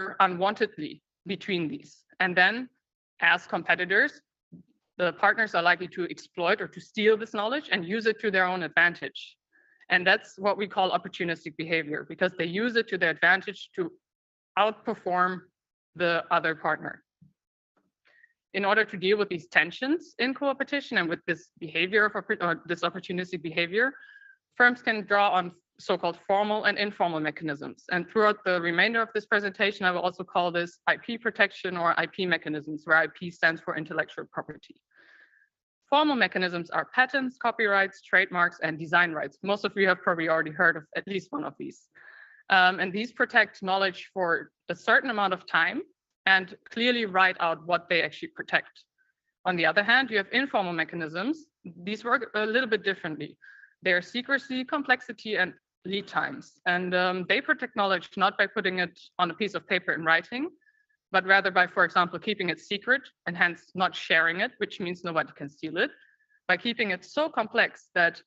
over unwantedly between these. And then as competitors, the partners are likely to exploit or to steal this knowledge and use it to their own advantage. And that's what we call opportunistic behavior, because they use it to their advantage to outperform the other partner. In order to deal with these tensions in coopetition and with this behavior of this opportunistic behavior, firms can draw on so-called formal and informal mechanisms. And throughout the remainder of this presentation, I will also call this IP protection or IP mechanisms, where IP stands for intellectual property. Formal mechanisms are patents, copyrights, trademarks, and design rights. Most of you have probably already heard of at least one of these. And these protect knowledge for a certain amount of time and clearly write out what they actually protect. On the other hand, you have informal mechanisms. These work a little bit differently. They're secrecy, complexity, and lead times. And they protect knowledge not by putting it on a piece of paper in writing, but rather by, for example, keeping it secret and hence not sharing it, which means nobody can steal it, by keeping it so complex that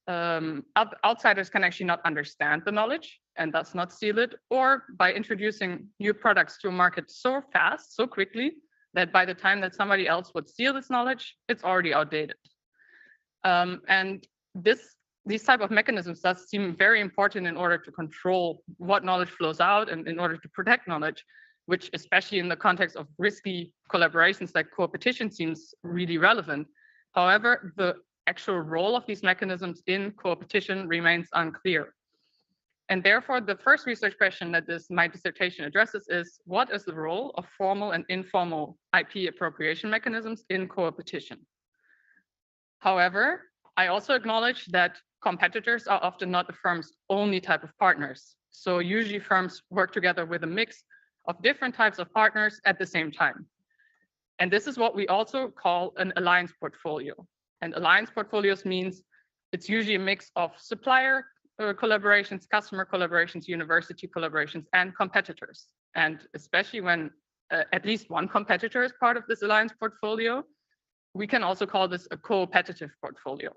outsiders can actually not understand the knowledge and thus not steal it, or by introducing new products to a market so fast, so quickly, that by the time that somebody else would steal this knowledge, it's already outdated. And these type of mechanisms does seem very important in order to control what knowledge flows out and in order to protect knowledge, which especially in the context of risky collaborations like coopetition seems really relevant. However, the actual role of these mechanisms in coopetition remains unclear. And therefore, the first research question that my dissertation addresses is, what is the role of formal and informal IP appropriation mechanisms in coopetition? However, I also acknowledge that competitors are often not the firm's only type of partners. So usually firms work together with a mix of different types of partners at the same time. And this is what we also call an alliance portfolio. And alliance portfolios means it's usually a mix of supplier collaborations, customer collaborations, university collaborations, and competitors. And especially when at least one competitor is part of this alliance portfolio, we can also call this a coopetitive portfolio.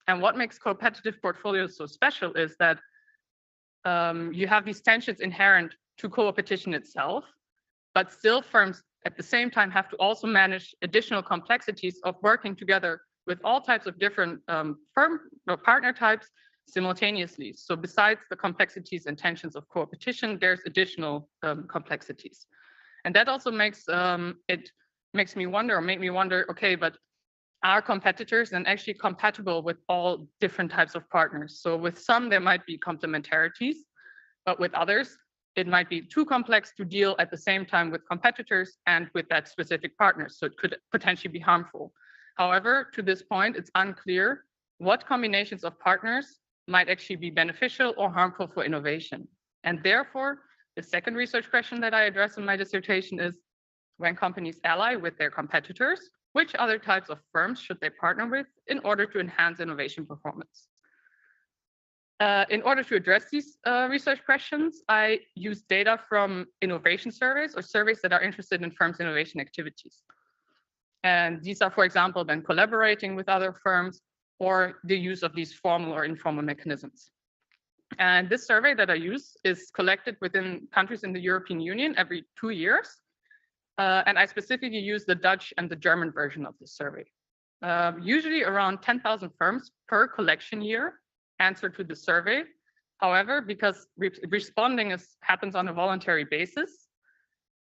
And what makes coopetitive portfolios so special is that you have these tensions inherent to coopetition itself, but still firms at the same time have to also manage additional complexities of working together with all types of different firm or partner types simultaneously. So besides the complexities and tensions of coopetition, there's additional complexities. And that also makes make me wonder, okay, but are competitors then actually compatible with all different types of partners? So with some, there might be complementarities, but with others, it might be too complex to deal at the same time with competitors and with that specific partner. So it could potentially be harmful. However, to this point, it's unclear what combinations of partners might actually be beneficial or harmful for innovation. And therefore, the second research question that I address in my dissertation is, when companies ally with their competitors, which other types of firms should they partner with in order to enhance innovation performance? In order to address these research questions, I use data from innovation surveys or surveys that are interested in firms' innovation activities. And these are, for example, then collaborating with other firms or the use of these formal or informal mechanisms. And this survey that I use is collected within countries in the European Union every 2 years. And I specifically use the Dutch and the German version of this survey. Usually around 10,000 firms per collection year answer to the survey. However, because responding happens on a voluntary basis,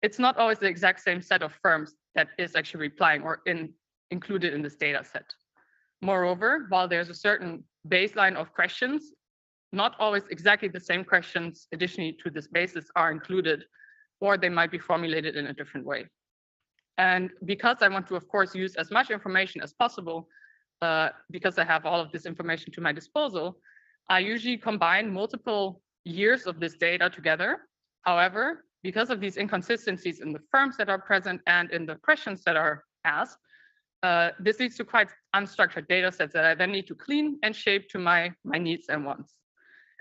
it's not always the exact same set of firms that is actually replying or included in this data set. Moreover, while there's a certain baseline of questions, not always exactly the same questions additionally to this basis are included, or they might be formulated in a different way. And because I want to, of course, use as much information as possible, because I have all of this information to my disposal, I usually combine multiple years of this data together. However, because of these inconsistencies in the firms that are present and in the questions that are asked, this leads to quite unstructured data sets that I then need to clean and shape to my needs and wants.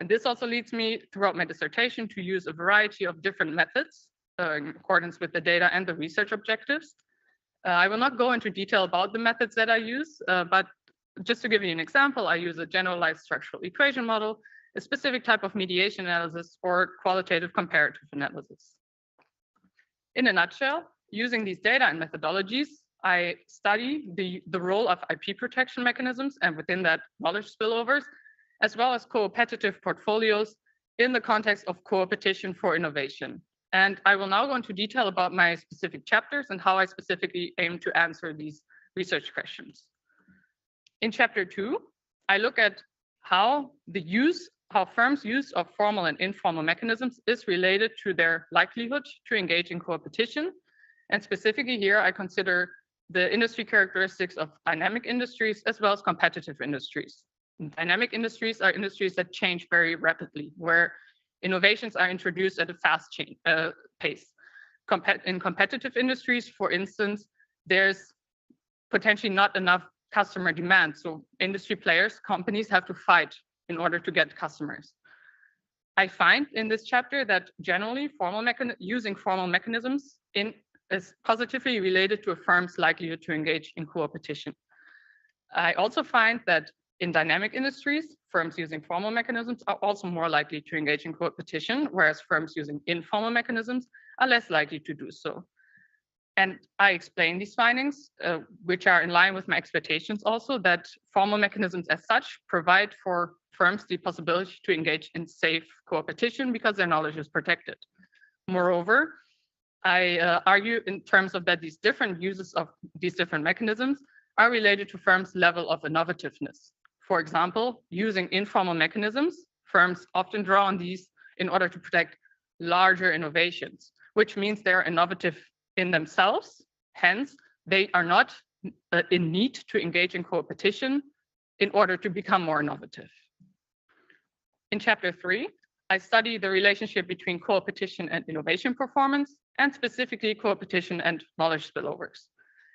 And this also leads me throughout my dissertation to use a variety of different methods in accordance with the data and the research objectives. I will not go into detail about the methods that I use, but just to give you an example, I use a generalized structural equation model, a specific type of mediation analysis, or qualitative comparative analysis. In a nutshell, using these data and methodologies, I study the role of IP protection mechanisms, and within that, knowledge spillovers, as well as coopetitive portfolios in the context of coopetition for innovation. And I will now go into detail about my specific chapters and how I specifically aim to answer these research questions. In chapter 2, I look at how firms' use of formal and informal mechanisms is related to their likelihood to engage in coopetition. And specifically here, I consider the industry characteristics of dynamic industries as well as competitive industries. Dynamic industries are industries that change very rapidly, where innovations are introduced at a fast pace. In competitive industries, for instance, there's potentially not enough customer demand. So industry players, companies have to fight in order to get customers. I find in this chapter that generally using formal mechanisms is positively related to a firm's likelihood to engage in coopetition. I also find that in dynamic industries, firms using formal mechanisms are also more likely to engage in coopetition, whereas firms using informal mechanisms are less likely to do so. And I explain these findings, which are in line with my expectations also, that formal mechanisms as such provide for firms the possibility to engage in safe coopetition because their knowledge is protected. Moreover, I argue in terms of that these different uses of these different mechanisms are related to firms' level of innovativeness. For example, using informal mechanisms, firms often draw on these in order to protect larger innovations, which means they're innovative in themselves. Hence, they are not in need to engage in coopetition in order to become more innovative. In chapter 3, I study the relationship between coopetition and innovation performance, and specifically coopetition and knowledge spillovers.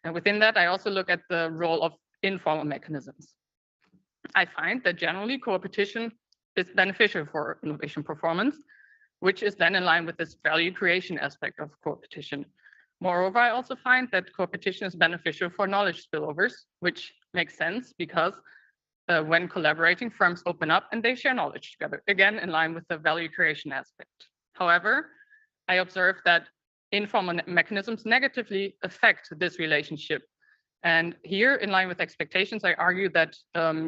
And within that, I also look at the role of informal mechanisms. I find that generally coopetition is beneficial for innovation performance, which is then in line with this value creation aspect of coopetition. Moreover, I also find that coopetition is beneficial for knowledge spillovers, which makes sense because when collaborating, firms open up and they share knowledge together, again, in line with the value creation aspect. However, I observe that informal mechanisms negatively affect this relationship. And here, in line with expectations, I argue that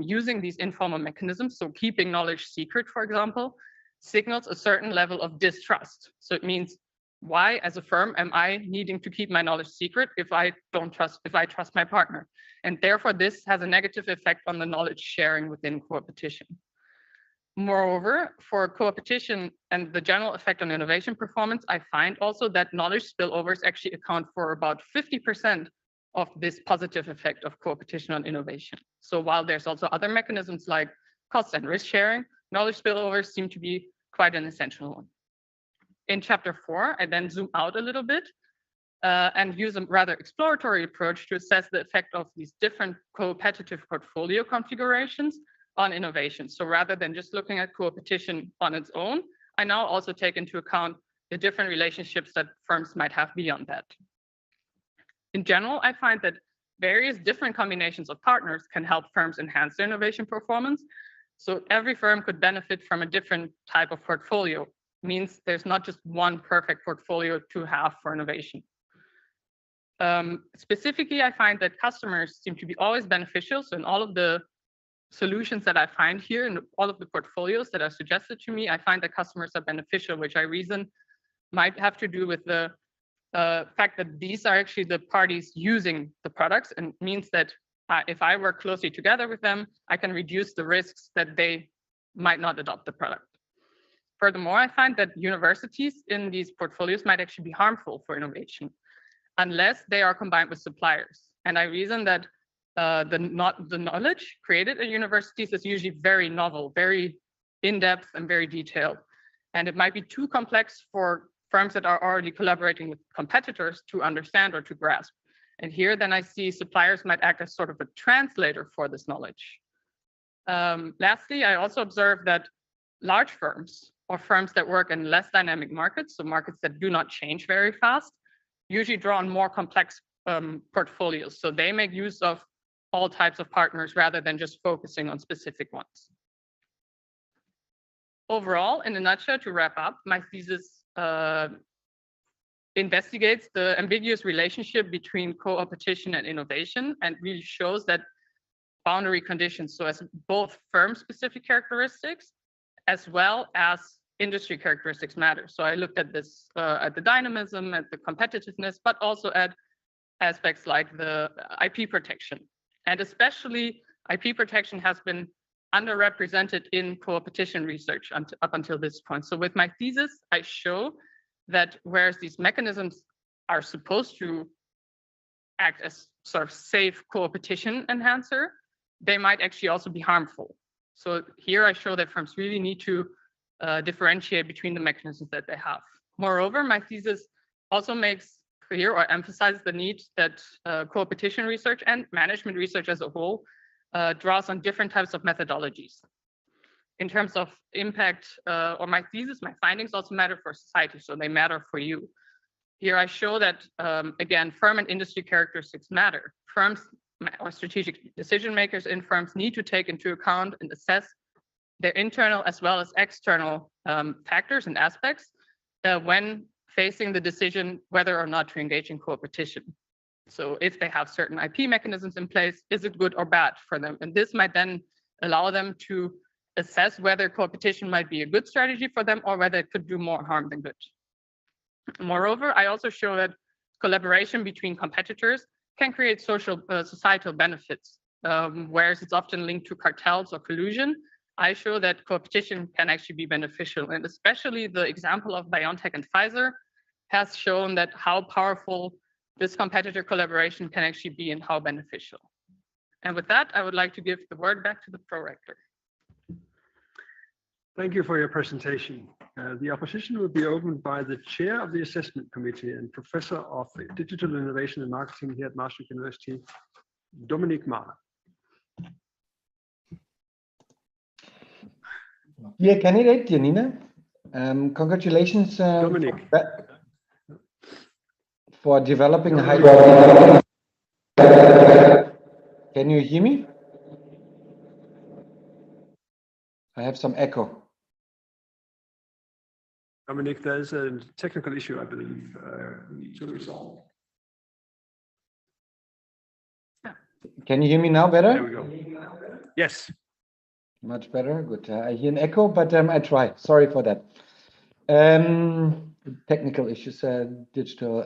using these informal mechanisms, so keeping knowledge secret, for example, signals a certain level of distrust. So it means, why, as a firm, am I needing to keep my knowledge secret if I trust my partner? And therefore, this has a negative effect on the knowledge sharing within coopetition. Moreover, for coopetition and the general effect on innovation performance, I find also that knowledge spillovers actually account for about 50% of this positive effect of coopetition on innovation. So while there's also other mechanisms like cost and risk sharing, knowledge spillovers seem to be quite an essential one. In chapter 4, I then zoom out a little bit and use a rather exploratory approach to assess the effect of these different coopetitive portfolio configurations on innovation. So rather than just looking at coopetition on its own, I now also take into account the different relationships that firms might have beyond that. In general, I find that various different combinations of partners can help firms enhance their innovation performance. So every firm could benefit from a different type of portfolio. Means there's not just one perfect portfolio to have for innovation. Specifically, I find that customers seem to be always beneficial. So in all of the solutions that I find here and all of the portfolios that are suggested to me, I find that customers are beneficial, which I reason might have to do with the fact that these are actually the parties using the products, and means that if I work closely together with them, I can reduce the risks that they might not adopt the product. Furthermore, I find that universities in these portfolios might actually be harmful for innovation unless they are combined with suppliers. And I reason that the knowledge created at universities is usually very novel, very in-depth and very detailed. And it might be too complex for firms that are already collaborating with competitors to understand or to grasp. And here then I see suppliers might act as sort of a translator for this knowledge. Lastly, I also observe that large firms or firms that work in less dynamic markets, so markets that do not change very fast, usually draw on more complex portfolios. So they make use of all types of partners rather than just focusing on specific ones. Overall, in a nutshell, to wrap up, my thesis investigates the ambiguous relationship between co-opetition and innovation, and really shows that boundary conditions, so as both firm-specific characteristics as well as industry characteristics matter. So I looked at this at the dynamism, at the competitiveness, but also at aspects like the IP protection. And especially IP protection has been underrepresented in co-opetition research up until this point. So with my thesis, I show that whereas these mechanisms are supposed to act as sort of safe co-opetition enhancer, they might actually also be harmful. So here I show that firms really need to differentiate between the mechanisms that they have. Moreover, my thesis also makes clear or emphasizes the need that co-opetition research and management research as a whole draws on different types of methodologies. In terms of impact or my thesis, my findings also matter for society, so they matter for you. Here I show that, again, firm and industry characteristics matter. Firms or strategic decision makers in firms need to take into account and assess their internal as well as external factors and aspects when facing the decision whether or not to engage in co-opetition. So if they have certain IP mechanisms in place, is it good or bad for them? And this might then allow them to assess whether co-opetition might be a good strategy for them or whether it could do more harm than good. Moreover, I also show that collaboration between competitors can create societal benefits, whereas it's often linked to cartels or collusion. I show that co-opetition can actually be beneficial, and especially the example of BioNTech and Pfizer has shown that how powerful this competitor collaboration can actually be and how beneficial. And with that, I would like to give the word back to the prorector. Thank you for your presentation. The opposition will be opened by the chair of the assessment committee and professor of digital innovation and marketing here at Maastricht University, Dominique Ma. Dear candidate, Janina, congratulations for developing a high. Can you hear me? I have some echo. Dominic, there's a technical issue, I believe, we need to resolve. Can you hear me now better? There we go. Yes. Much better. Good. I hear an echo, but I try. Sorry for that. Technical issues, digital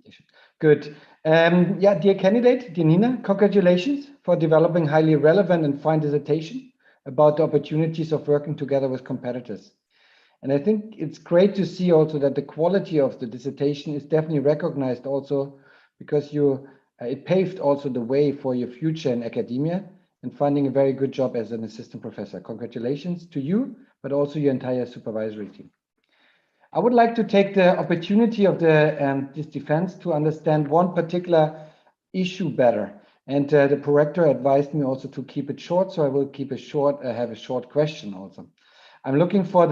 issues. Good. Yeah, dear candidate, dear Nina, congratulations for developing highly relevant and fine dissertation about the opportunities of working together with competitors. And I think it's great to see also that the quality of the dissertation is definitely recognized also because it paved also the way for your future in academia and finding a very good job as an assistant professor. Congratulations to you, but also your entire supervisory team. I would like to take the opportunity of this defense to understand one particular issue better. And the prorector advised me also to keep it short, so I will keep it short. I have a short question also. I'm looking for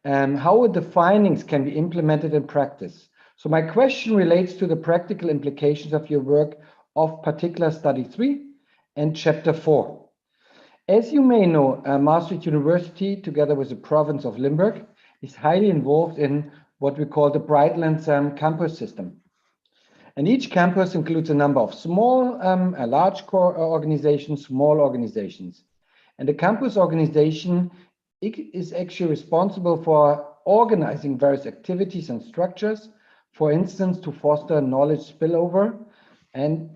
how the findings can be implemented in practice. So my question relates to the practical implications of your work of particular study 3 and chapter 4. As you may know, Maastricht University, together with the province of Limburg, is highly involved in what we call the Brightlands campus system. And each campus includes a number of small, large core organizations, small organizations. And the campus organization is actually responsible for organizing various activities and structures, for instance, to foster knowledge spillover and,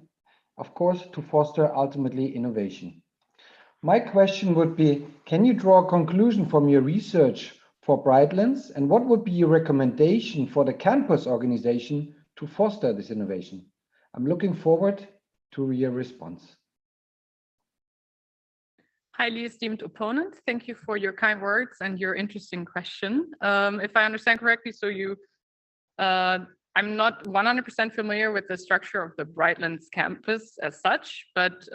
of course, to foster ultimately innovation. My question would be, can you draw a conclusion from your research for Brightlands, and what would be your recommendation for the campus organization to foster this innovation? I'm looking forward to your response. Highly esteemed opponent, thank you for your kind words and your interesting question. If I understand correctly, so I'm not 100% familiar with the structure of the Brightlands campus as such, but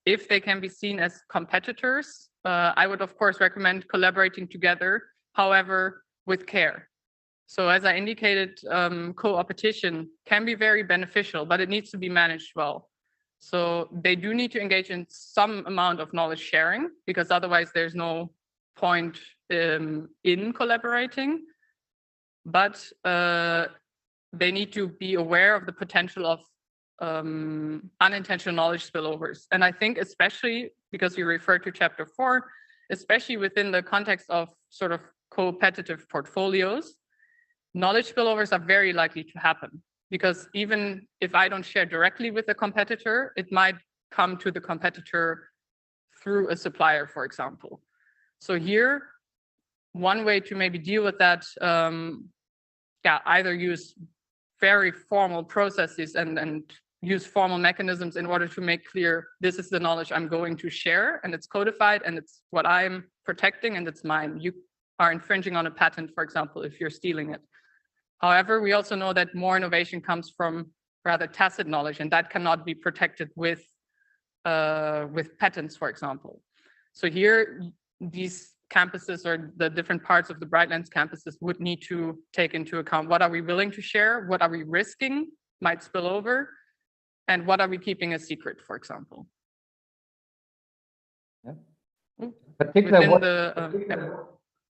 if they can be seen as competitors, I would of course recommend collaborating together, however, with care. So as I indicated, co-opetition can be very beneficial, but it needs to be managed well. So they do need to engage in some amount of knowledge sharing, because otherwise there's no point in collaborating, but they need to be aware of the potential of unintentional knowledge spillovers. And I think especially because you refer to chapter 4, especially within the context of sort of coopetitive portfolios, knowledge spillovers are very likely to happen, because even if I don't share directly with a competitor, it might come to the competitor through a supplier, for example. So here, one way to maybe deal with that, either use very formal processes and use formal mechanisms in order to make clear, this is the knowledge I'm going to share, and it's codified, and it's what I'm protecting, and it's mine. You are infringing on a patent, for example, if you're stealing it. However, we also know that more innovation comes from rather tacit knowledge, and that cannot be protected with patents, for example. So here, these campuses or the different parts of the Brightlands campuses would need to take into account, what are we willing to share? What are we risking might spill over? And what are we keeping a secret, for example? Yeah. Particularly,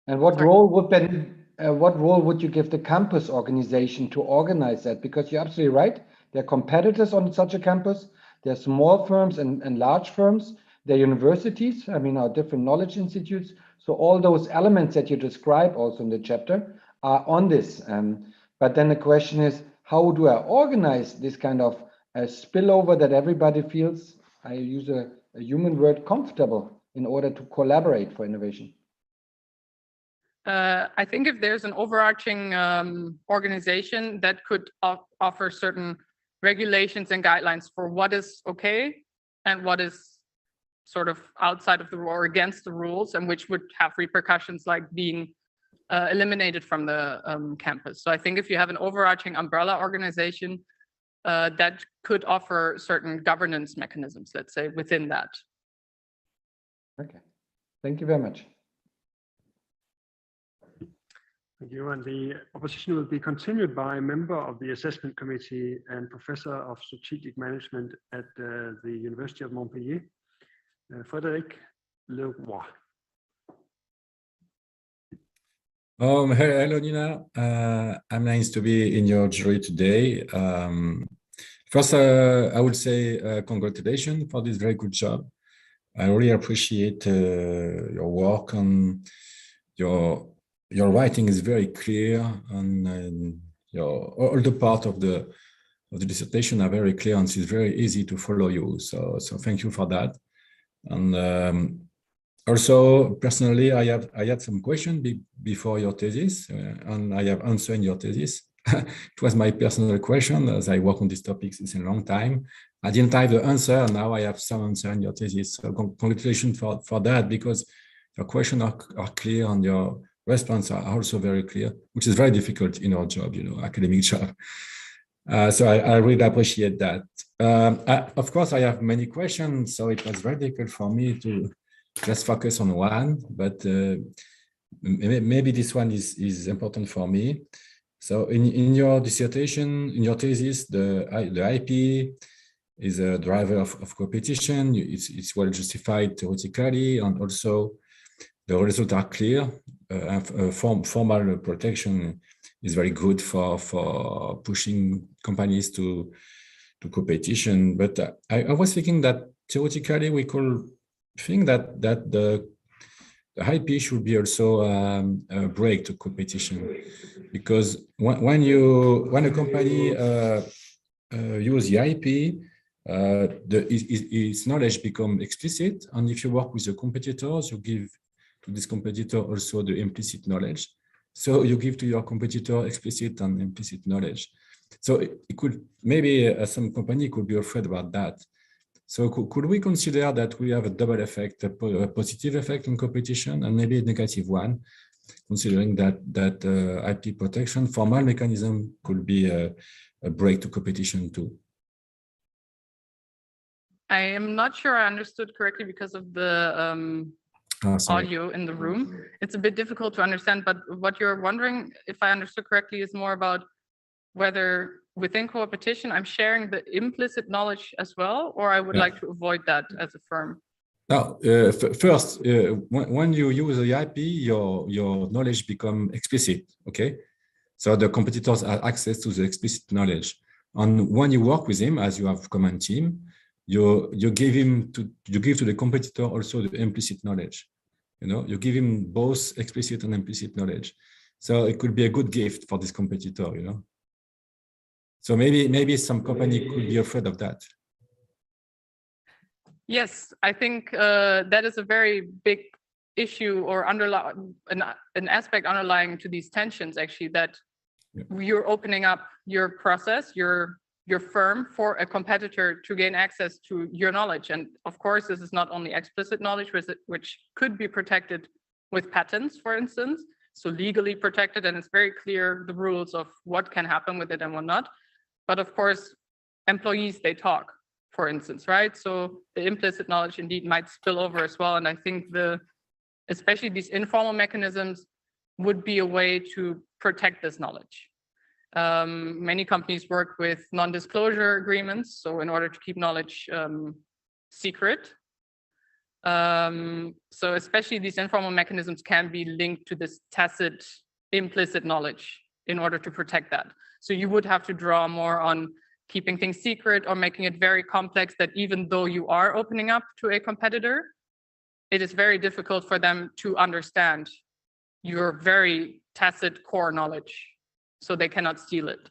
what role would you give the campus organization to organize that? Because you're absolutely right. There are competitors on such a campus. There are small firms and large firms. There are universities, our different knowledge institutes. So all those elements that you describe also in the chapter are on this. But then the question is, how do I organize this kind of spillover that everybody feels, I use a human word, comfortable, in order to collaborate for innovation? I think if there's an overarching organization that could offer certain regulations and guidelines for what is okay and what is sort of outside of the rule or against the rules, and which would have repercussions like being eliminated from the campus. So I think if you have an overarching umbrella organization that could offer certain governance mechanisms, let's say, within that. Okay, thank you very much. Thank you. And the opposition will be continued by a member of the assessment committee and professor of strategic management at the University of Montpellier, Frédéric Leroy. Hello, Nina. I'm nice to be in your jury today. First, I would say congratulations for this very good job. I really appreciate your work on your writing is very clear, and all the part of the dissertation are very clear, and it's very easy to follow you. So thank you for that. And also, personally, I had some questions before your thesis, and I have answered your thesis. It was my personal question, as I work on these topics since a long time. I didn't have the answer, and now I have some answer in your thesis. So congratulations for that, because your questions are clear and your responses are also very clear, which is very difficult in our job, academic job. So I really appreciate that. Of course, I have many questions, so it was very difficult for me to just focus on one, but maybe this one is important for me. So in your dissertation, in your thesis, the IP is a driver of coopetition. It's well justified theoretically, and also the results are clear. Formal protection is very good for pushing companies to coopetition. But I was thinking that theoretically we could think that the IP should be also a break to coopetition, because when a company use the IP, its knowledge become explicit, and if you work with the competitors, you give to this competitor also the implicit knowledge. So you give to your competitor explicit and implicit knowledge. So it could maybe some company could be afraid about that. So could we consider that we have a double effect, a positive effect in competition and maybe a negative one, considering that IP protection formal mechanism could be a break to competition too? I am not sure I understood correctly because of the audio in the room. It's a bit difficult to understand, but what you're wondering, if I understood correctly, is more about whether within coopetition I'm sharing the implicit knowledge as well, or I would like to avoid that as a firm. Now, first, when you use the IP, your knowledge become explicit. Okay, so the competitors have access to the explicit knowledge, and when you work with him, as you have command team, you give to the competitor also the implicit knowledge. You know, you give him both explicit and implicit knowledge. So it could be a good gift for this competitor. You know, so maybe some company could be afraid of that. Yes, I think that is a very big issue or an aspect underlying to these tensions, actually, that you're opening up your process, your firm for a competitor to gain access to your knowledge. And of course, this is not only explicit knowledge, which could be protected with patents, for instance, so legally protected, and it's very clear the rules of what can happen with it and what not. But of course, employees, they talk, for instance, right? So the implicit knowledge indeed might spill over as well. And I think especially these informal mechanisms would be a way to protect this knowledge. Many companies work with non-disclosure agreements, so in order to keep knowledge secret. So especially these informal mechanisms can be linked to this tacit, implicit knowledge in order to protect that. So you would have to draw more on keeping things secret or making it very complex, that even though you are opening up to a competitor, it is very difficult for them to understand your very tacit core knowledge, so they cannot steal it.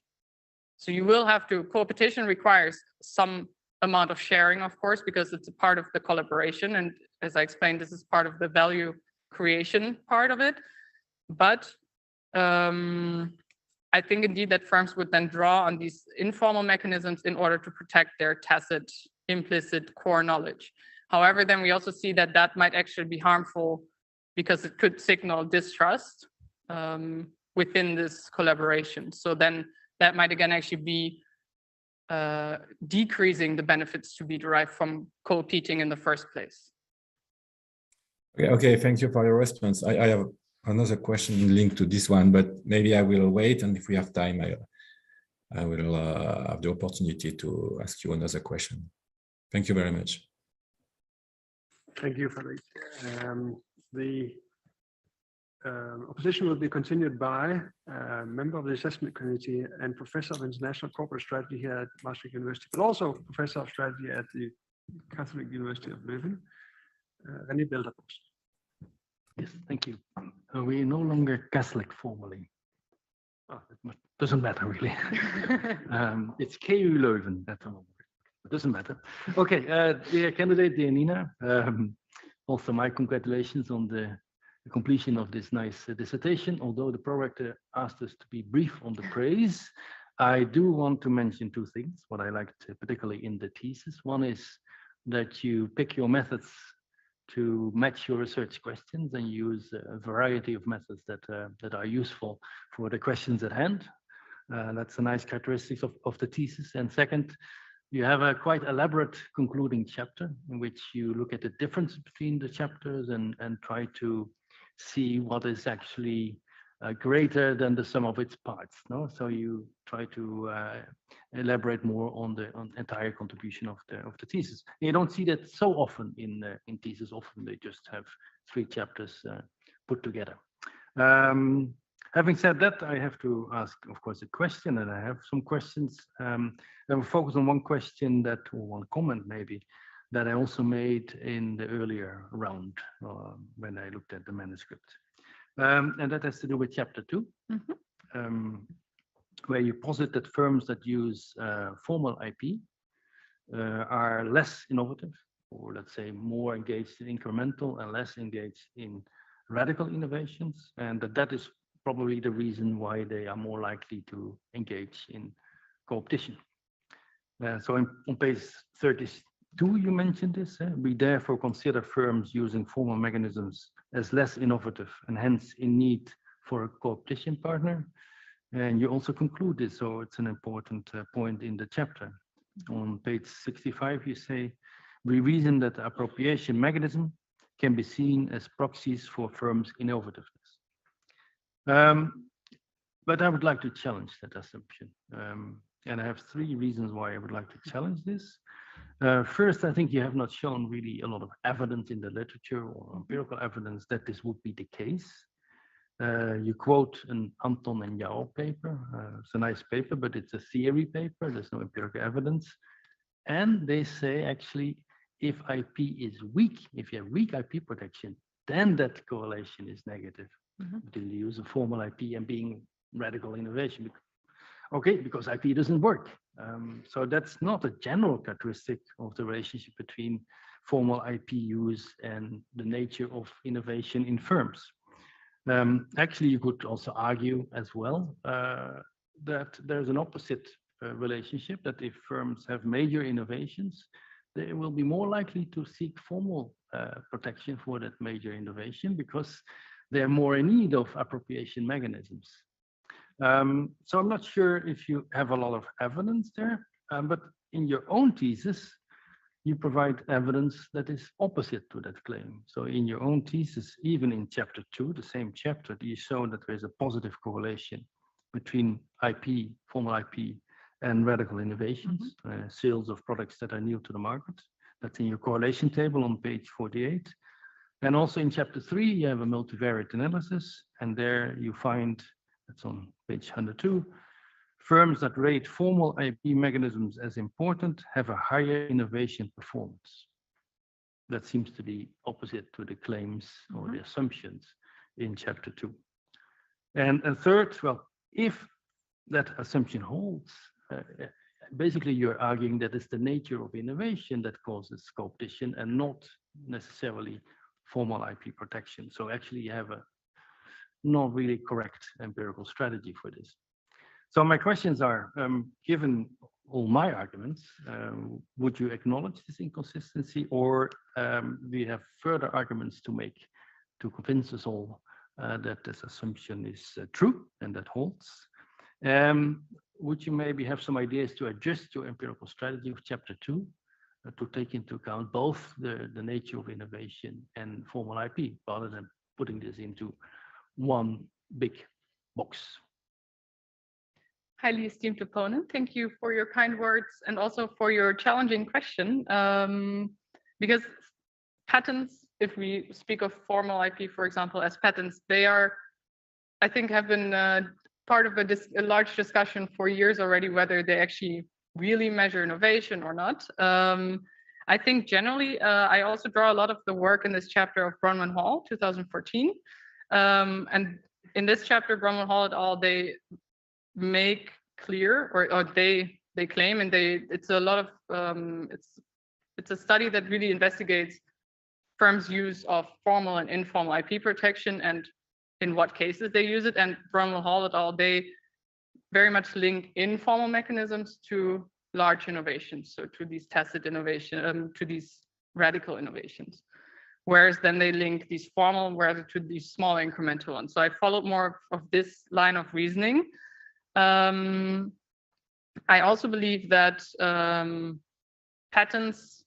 So you will have to, co-opetition requires some amount of sharing, of course, because it's a part of the collaboration. And as I explained, this is part of the value creation part of it. But I think indeed that firms would then draw on these informal mechanisms in order to protect their tacit, implicit core knowledge. However, then we also see that that might actually be harmful because it could signal distrust within this collaboration. So then that might again actually be decreasing the benefits to be derived from competing in the first place. Okay, thank you for your response. I have another question linked to this one, but maybe I will wait, and if we have time, I will have the opportunity to ask you another question. Thank you very much. Thank you, Frederick. The opposition will be continued by a member of the assessment committee and professor of international corporate strategy here at Maastricht University, but also professor of strategy at the Karthaus University of Leuven, René Bilderbos. Yes, thank you. We are no longer Catholic formally. Oh, it doesn't matter really. It's KU Leuven. That's all. It doesn't matter. Okay, dear candidate, dear Nina, also my congratulations on the completion of this nice dissertation. Although the prorector asked us to be brief on the praise, I do want to mention two things, what I liked particularly in the thesis. One is that you pick your methods to match your research questions and use a variety of methods that are useful for the questions at hand. That's a nice characteristic of the thesis. And second, you have a quite elaborate concluding chapter in which you look at the difference between the chapters and try to see what is actually greater than the sum of its parts. No, so you try to elaborate more on the entire contribution of the thesis. You don't see that so often in thesis. Often they just have 3 chapters put together. Having said that, I have to ask, of course, a question, and I have some questions. I will focus on one question or one comment maybe that I also made in the earlier round when I looked at the manuscript. And that has to do with chapter 2, where you posit that firms that use formal IP are less innovative, or let's say more engaged in incremental and less engaged in radical innovations, and that is probably the reason why they are more likely to engage in co-opetition. So on page 32, you mentioned this. We therefore consider firms using formal mechanisms as less innovative and hence in need for a co-opetition partner. And you also conclude this, so it's an important point in the chapter. On page 65, you say, we reason that the appropriation mechanism can be seen as proxies for firms' innovativeness. But I would like to challenge that assumption. And I have 3 reasons why I would like to challenge this. First, I think you have not shown really a lot of evidence in the literature or empirical evidence that this would be the case. You quote an Anton and Yao paper. It's a nice paper, but it's a theory paper. There's no empirical evidence. And they say actually, if IP is weak, if you have weak IP protection, then that correlation is negative between the use of formal IP and being radical innovation. Okay, because IP doesn't work. So that's not a general characteristic of the relationship between formal IP use and the nature of innovation in firms. Actually, you could also argue as well that there's an opposite relationship, that if firms have major innovations, they will be more likely to seek formal protection for that major innovation because they're more in need of appropriation mechanisms. So I'm not sure if you have a lot of evidence there, but in your own thesis, you provide evidence that is opposite to that claim. So in your own thesis, even in chapter 2, the same chapter, you show that there is a positive correlation between IP, formal IP, and radical innovations, sales of products that are new to the market. That's in your correlation table on page 48. And also in chapter 3, you have a multivariate analysis, and there you find, that's on page 102, firms that rate formal IP mechanisms as important have a higher innovation performance. That seems to be opposite to the claims or the assumptions in chapter 2. And third, well, if that assumption holds, basically you're arguing that it's the nature of innovation that causes coopetition and not necessarily formal IP protection. So actually you have a not really correct empirical strategy for this. So my questions are, given all my arguments, would you acknowledge this inconsistency, or do you have further arguments to make to convince us all that this assumption is true and that holds? Would you maybe have some ideas to adjust your empirical strategy of chapter 2 to take into account both the nature of innovation and formal IP, rather than putting this into one big box? Highly esteemed opponent, thank you for your kind words and also for your challenging question. Because patents, if we speak of formal IP, for example, as patents, they are, I think, have been part of a large discussion for years already, whether they actually really measure innovation or not. I think generally, I also draw a lot of the work in this chapter of Bronwyn Hall, 2014. And in this chapter, Bronwyn Hall et al., they make clear, or they claim, and it's a lot of it's a study that really investigates firms' use of formal and informal IP protection and in what cases they use it. And Bronwyn Hall et al., they very much link informal mechanisms to large innovations, so to these tacit innovation, to these radical innovations. Whereas then they link these formal rather to these small incremental ones. So I followed more of this line of reasoning. I also believe that patents,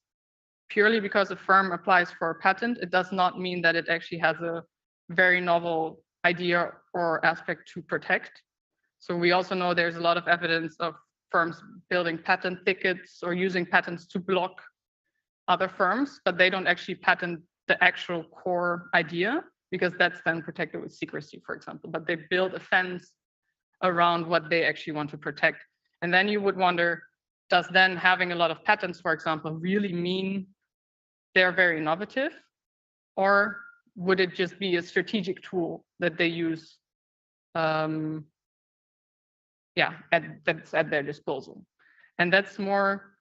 purely because a firm applies for a patent, it does not mean that it actually has a very novel idea or aspect to protect. So we also know there's a lot of evidence of firms building patent thickets or using patents to block other firms, but they don't actually patent the actual core idea, because that's then protected with secrecy, for example. But they build a fence around what they actually want to protect. And then you would wonder, does then having a lot of patents, for example, really mean they're very innovative? Or would it just be a strategic tool that they use, that's at their disposal? And that's more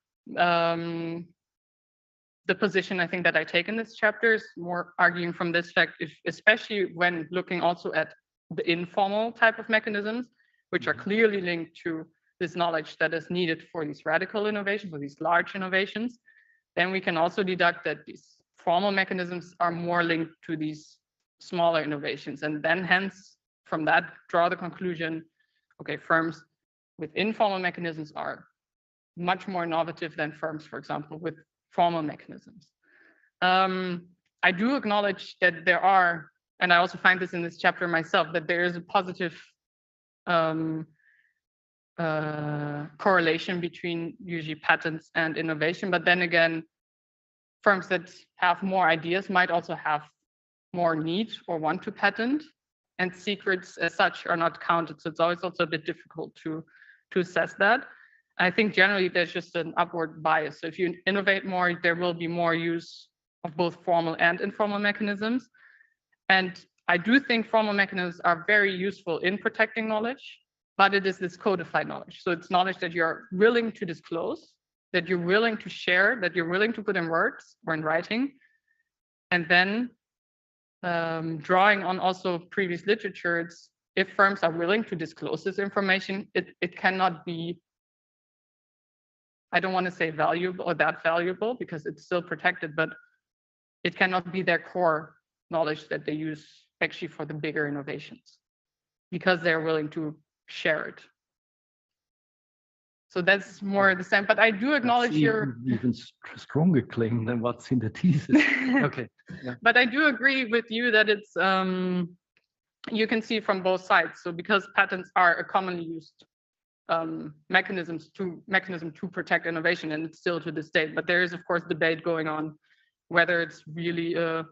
the position I think that I take in this chapter, is more arguing from this fact, especially when looking also at the informal type of mechanisms, which are clearly linked to this knowledge that is needed for these radical innovations or these large innovations, then we can also deduct that these formal mechanisms are more linked to these smaller innovations. And then hence, from that, draw the conclusion, okay, firms with informal mechanisms are much more innovative than firms, for example, with formal mechanisms. I do acknowledge that there are, and I also find this in this chapter myself, that there is a positive correlation between usually patents and innovation. But then again, firms that have more ideas might also have more need or want to patent, and secrets as such are not counted. So it's always also a bit difficult to assess that. I think generally there's just an upward bias. So if you innovate more, there will be more use of both formal and informal mechanisms. And I do think formal mechanisms are very useful in protecting knowledge, but it is this codified knowledge. So it's knowledge that you're willing to disclose, that you're willing to share, that you're willing to put in words or in writing. And then drawing on also previous literature, it's if firms are willing to disclose this information, it cannot be, I don't want to say valuable or that valuable because it's still protected, but it cannot be their core knowledge that they use actually for the bigger innovations because they're willing to share it. So that's more the same, but I do acknowledge your even stronger claim than what's in the thesis. Okay. Yeah. But I do agree with you that it's you can see from both sides. So because patents are a commonly used mechanism to protect innovation, and it's still to this day. But there is of course debate going on whether it's really a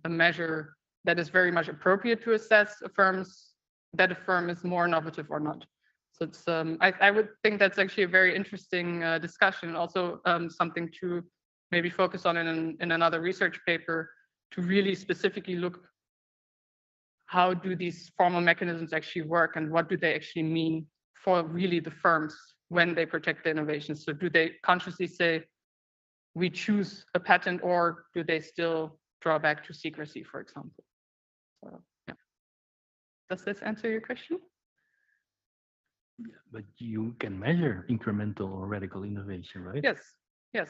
measure that is very much appropriate to assess a firm is more innovative or not. So it's I would think that's actually a very interesting discussion, also something to maybe focus on in another research paper, to really specifically look how do these formal mechanisms actually work and what do they actually mean for really the firms when they protect the innovations. So do they consciously say we choose a patent, or do they still draw back to secrecy, for example? So, yeah. Does this answer your question? But you can measure incremental or radical innovation, right? Yes, yes.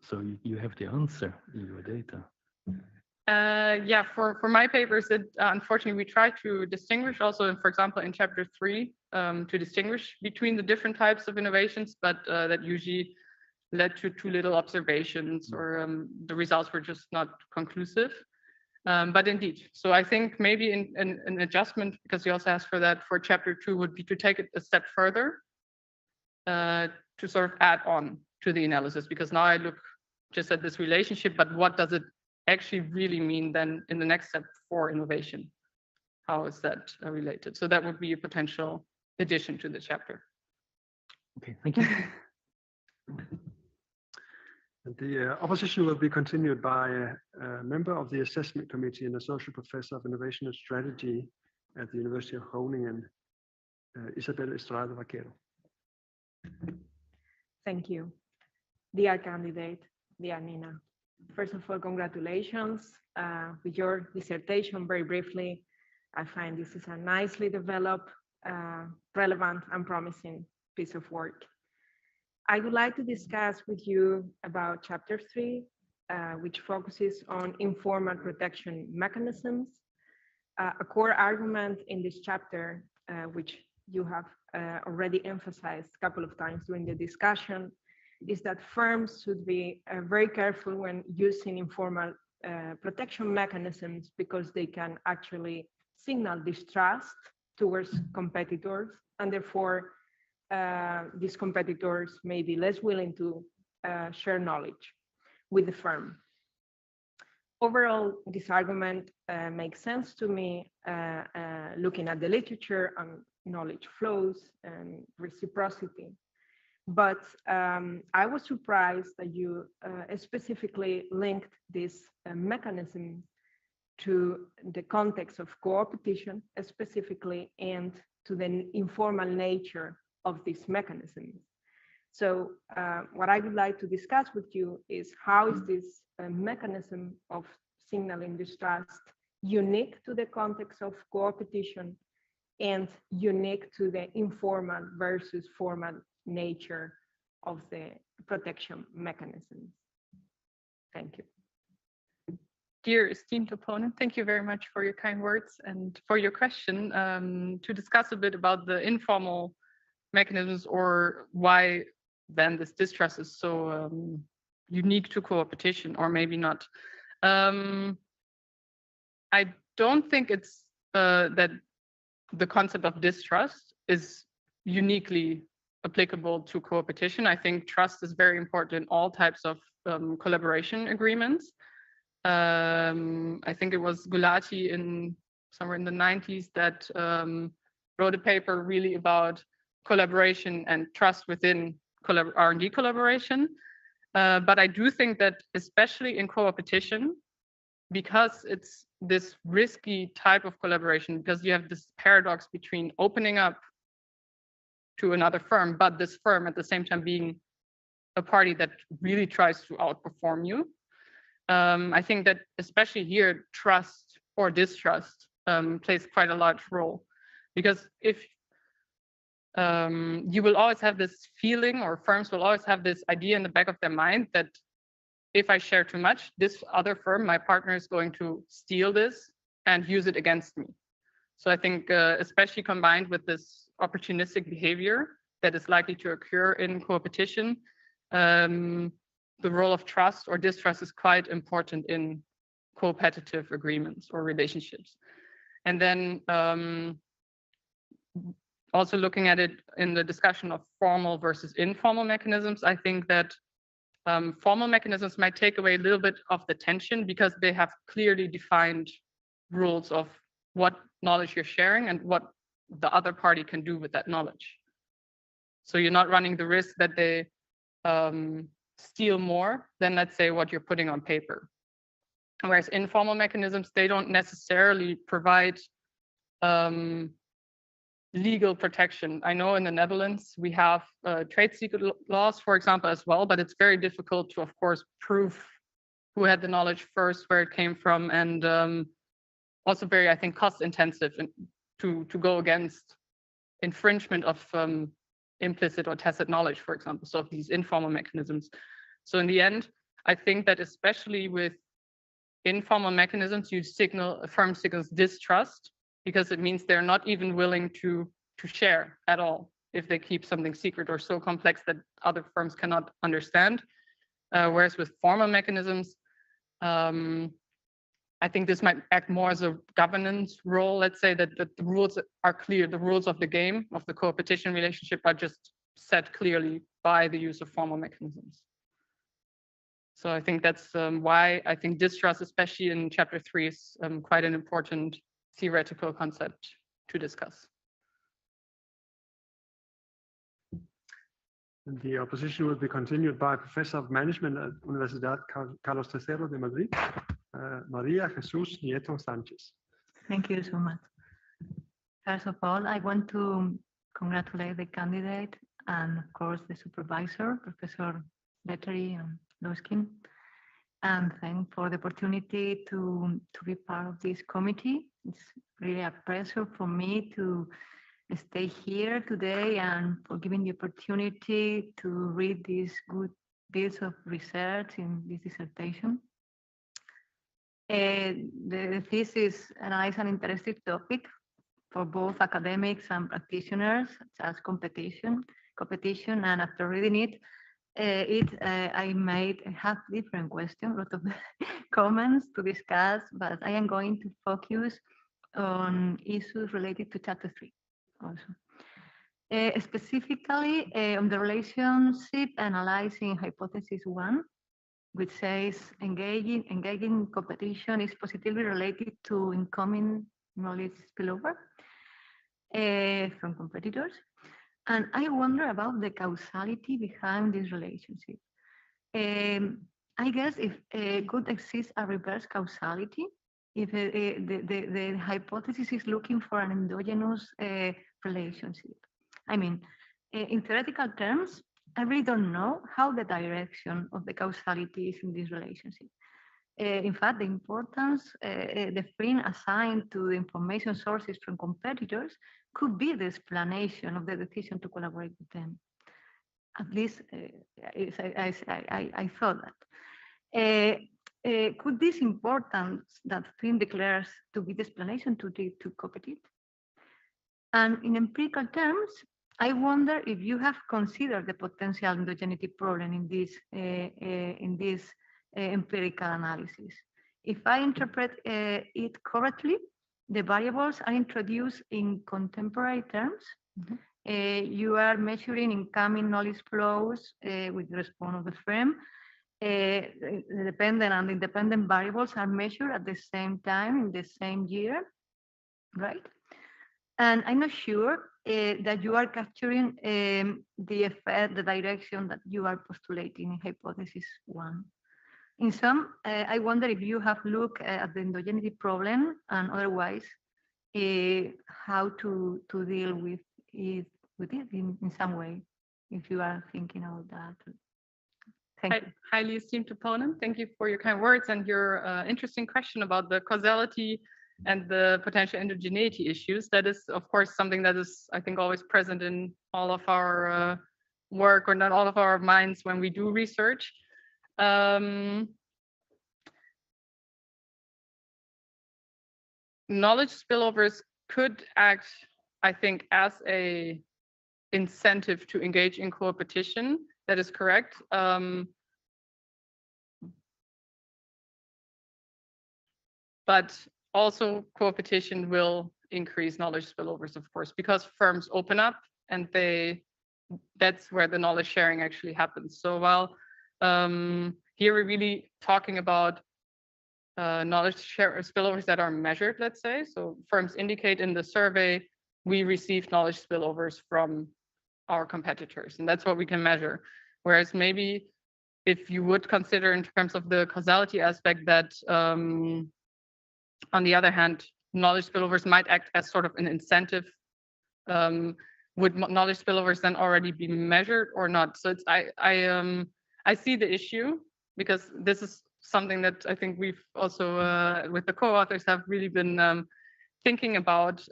So you have the answer in your data. Yeah, for my papers, unfortunately, we try to distinguish also, for example, in chapter 3, to distinguish between the different types of innovations, but that usually led to too little observations, or the results were just not conclusive. But indeed, so I think maybe an adjustment, because you also asked for that, for chapter 2 would be to take it a step further, to sort of add on to the analysis, because now I look just at this relationship, but what does it actually really mean then in the next step for innovation? How is that related? So that would be a potential addition to the chapter. Okay, thank you. And the opposition will be continued by a member of the assessment committee and associate professor of innovation and strategy at the University of Groningen, Isabel Estrada Vaquero. Thank you. Dear candidate, dear Nina, first of all, congratulations with your dissertation. Very briefly, I find this is a nicely developed, relevant and promising piece of work. I would like to discuss with you about chapter 3, which focuses on informal protection mechanisms. A core argument in this chapter, which you have already emphasized a couple of times during the discussion, is that firms should be very careful when using informal protection mechanisms, because they can actually signal distrust towards competitors, and therefore these competitors may be less willing to share knowledge with the firm. Overall, this argument makes sense to me, looking at the literature on knowledge flows and reciprocity. But I was surprised that you specifically linked this mechanism to the context of co-opetition specifically, and to the informal nature of this mechanism. So what I would like to discuss with you is how is this mechanism of signaling distrust unique to the context of co-opetition and unique to the informal versus formal nature of the protection mechanisms. Thank you. Dear esteemed opponent, thank you very much for your kind words and for your question, to discuss a bit about the informal mechanisms, or why then this distrust is so unique to co-opetition, or maybe not. I don't think it's that the concept of distrust is uniquely applicable to co-opetition. I think trust is very important in all types of collaboration agreements. I think it was Gulati somewhere in the 90s that wrote a paper really about collaboration and trust within R&D collaboration. But I do think that especially in co-opetition, because it's this risky type of collaboration, because you have this paradox between opening up to another firm, but this firm at the same time being a party that really tries to outperform you. I think that especially here, trust or distrust plays quite a large role, because if you will always have this feeling, or firms will always have this idea in the back of their mind that if I share too much, this other firm, my partner, is going to steal this and use it against me. So I think especially combined with this opportunistic behavior that is likely to occur in co-opetition, the role of trust or distrust is quite important in coopetitive agreements or relationships. And then also looking at it in the discussion of formal versus informal mechanisms, I think that formal mechanisms might take away a little bit of the tension because they have clearly defined rules of what knowledge you're sharing and what the other party can do with that knowledge. So you're not running the risk that they steal more than, let's say, what you're putting on paper. Whereas informal mechanisms, they don't necessarily provide legal protection. I know in the Netherlands, we have trade secret laws, for example, as well, but it's very difficult to, of course, prove who had the knowledge first, where it came from, and also very, I think, cost intensive to go against infringement of implicit or tacit knowledge, for example, so of these informal mechanisms. So in the end, I think that especially with informal mechanisms, a firm signals distrust, because it means they're not even willing to share at all if they keep something secret or so complex that other firms cannot understand. Whereas with formal mechanisms, I think this might act more as a governance role. Let's say that the rules are clear, the rules of the game, of the co-opetition relationship are just set clearly by the use of formal mechanisms. So I think that's why I think distrust, especially in chapter 3, is quite an important theoretical concept to discuss. And the opposition will be continued by Professor of Management at Universidad Carlos III de Madrid, Maria Jesus Nieto Sanchez. Thank you so much. First of all, I want to congratulate the candidate and, of course, the supervisor, Professor Lettery and Loskin, and thank for the opportunity to be part of this committee. It's really a pleasure for me to stay here today and for giving the opportunity to read these good bits of research in this dissertation. The thesis analyzes an interesting topic for both academics and practitioners, such as coopetition. And after reading it, I have different questions, a lot of comments to discuss, but I am going to focus on issues related to chapter 3 also. Specifically on the relationship analyzing hypothesis 1, which says engaging competition is positively related to incoming knowledge spillover from competitors. And I wonder about the causality behind this relationship. I guess if could exist a reverse causality, if the hypothesis is looking for an endogenous relationship. I mean, in theoretical terms, I really don't know how the direction of the causality is in this relationship. In fact, the importance, the frame assigned to the information sources from competitors could be the explanation of the decision to collaborate with them. At least I thought that. Could this importance that frame declares to be the explanation to Coopetitive? And in empirical terms, I wonder if you have considered the potential endogeneity problem in this empirical analysis. If I interpret it correctly, the variables are introduced in contemporary terms, you are measuring incoming knowledge flows with the response of the firm. The dependent and independent variables are measured at the same time in the same year, right? And I'm not sure that you are capturing the effect, the direction that you are postulating in hypothesis 1. In some, I wonder if you have looked at the endogeneity problem and otherwise how to deal with it in some way, if you are thinking about that. Thank you. Highly esteemed opponent, thank you for your kind words and your interesting question about the causality and the potential endogeneity issues. That is, of course, something that is, I think, always present in all of our work, or not all of our minds when we do research. Knowledge spillovers could act, I think, as a incentive to engage in coopetition. That is correct. But also coopetition will increase knowledge spillovers, of course, because firms open up and that's where the knowledge sharing actually happens. So while here we're really talking about knowledge spillovers that are measured, let's say. So firms indicate in the survey, we received knowledge spillovers from our competitors, and that's what we can measure. Whereas maybe if you would consider in terms of the causality aspect that on the other hand, knowledge spillovers might act as sort of an incentive. Would knowledge spillovers then already be measured or not? So it's I see the issue, because this is something that I think we've also with the co-authors have really been thinking about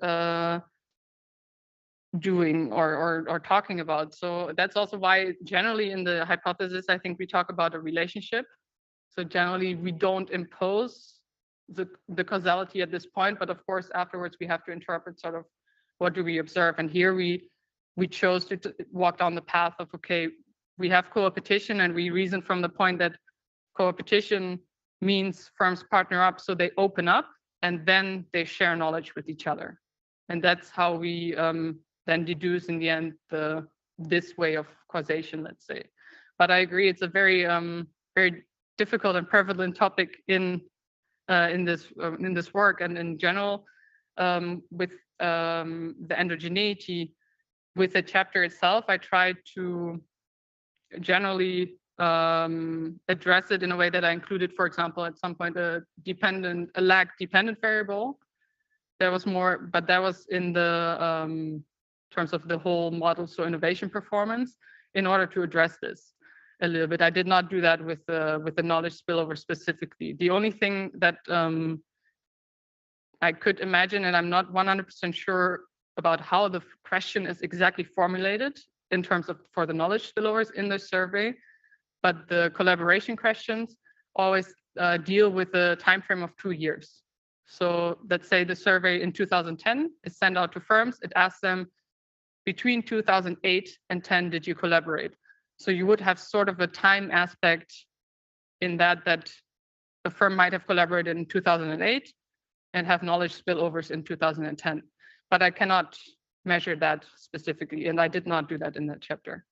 doing or talking about. So that's also why generally in the hypothesis, I think we talk about a relationship. So generally we don't impose the causality at this point, but of course afterwards we have to interpret sort of what do we observe. And here we chose to walk down the path of, okay, we have coopetition, and we reason from the point that coopetition means firms partner up, so they open up and then they share knowledge with each other. And that's how we then deduce in the end this way of causation, let's say. But I agree, it's a very very difficult and prevalent topic in this work, and in general with the endogeneity. With the chapter itself, I tried to generally address it in a way that I included, for example, at some point a lag dependent variable. There was more, but that was in the terms of the whole model, so innovation performance, in order to address this a little bit. I did not do that with the knowledge spillover specifically. The only thing that I could imagine, and I'm not 100% sure about how the question is exactly formulated in terms of for the knowledge spillovers in the survey, but the collaboration questions always deal with a time frame of 2 years. So let's say the survey in 2010 is sent out to firms. It asks them, between 2008 and 10, did you collaborate? So you would have sort of a time aspect in that a firm might have collaborated in 2008 and have knowledge spillovers in 2010. But I cannot measure that specifically, and I did not do that in that chapter.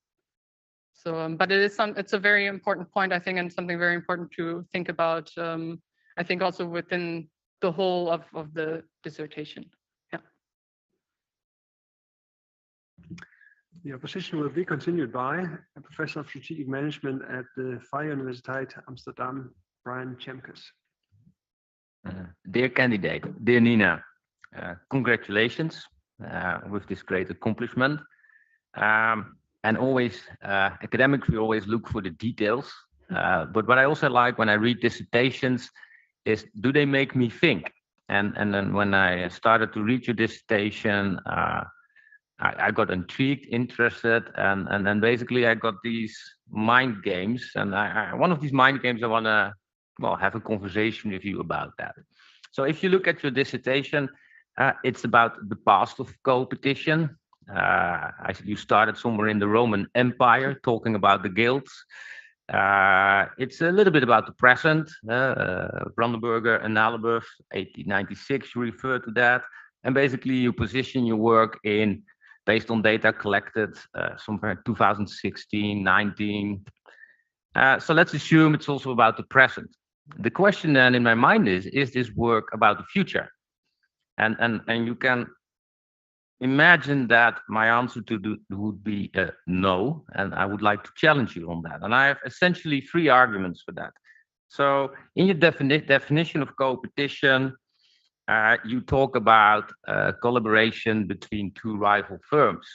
So, but it's a very important point, I think, and something very important to think about, I think also within the whole of the dissertation. Yeah. The opposition will be continued by a professor of strategic management at the Vrije Universiteit Amsterdam, Brian Chemkes. Dear candidate, dear Nina, congratulations with this great accomplishment. And always, academics, we always look for the details. But what I also like when I read dissertations is, do they make me think? And then when I started to read your dissertation, I got intrigued, interested, and then basically I got these mind games. And one of these mind games, I want to, well, have a conversation with you about that. So if you look at your dissertation, it's about the past of coopetition. You started somewhere in the Roman Empire, talking about the guilds. It's a little bit about the present, Brandenburger Analysis, 1896, you refer to that. And basically you position your work in based on data collected somewhere in 2016, 19. So let's assume it's also about the present. The question then in my mind is this work about the future? And you can imagine that my answer would be no, and I would like to challenge you on that. And I have essentially three arguments for that. So in your definition of co-opetition, you talk about collaboration between two rival firms.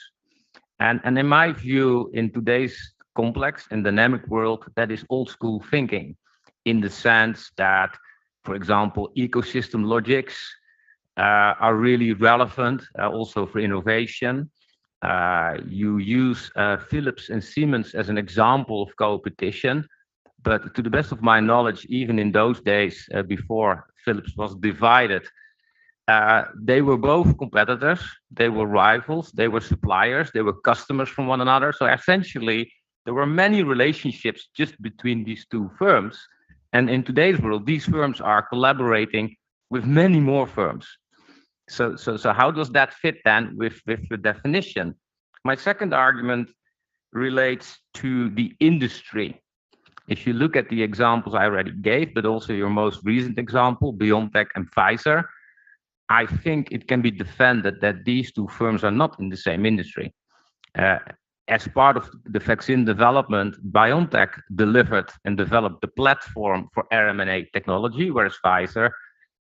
And in my view, in today's complex and dynamic world, that is old school thinking, in the sense that, for example, ecosystem logics are really relevant also for innovation. You use Philips and Siemens as an example of co-opetition, but to the best of my knowledge, even in those days before Philips was divided, they were both competitors, they were rivals, they were suppliers, they were customers from one another. So essentially, there were many relationships just between these two firms. And in today's world, these firms are collaborating with many more firms. So how does that fit then with the definition? My second argument relates to the industry. If you look at the examples I already gave, but also your most recent example, BioNTech and Pfizer, I think it can be defended that these two firms are not in the same industry. As part of the vaccine development, BioNTech delivered and developed the platform for mRNA technology, whereas Pfizer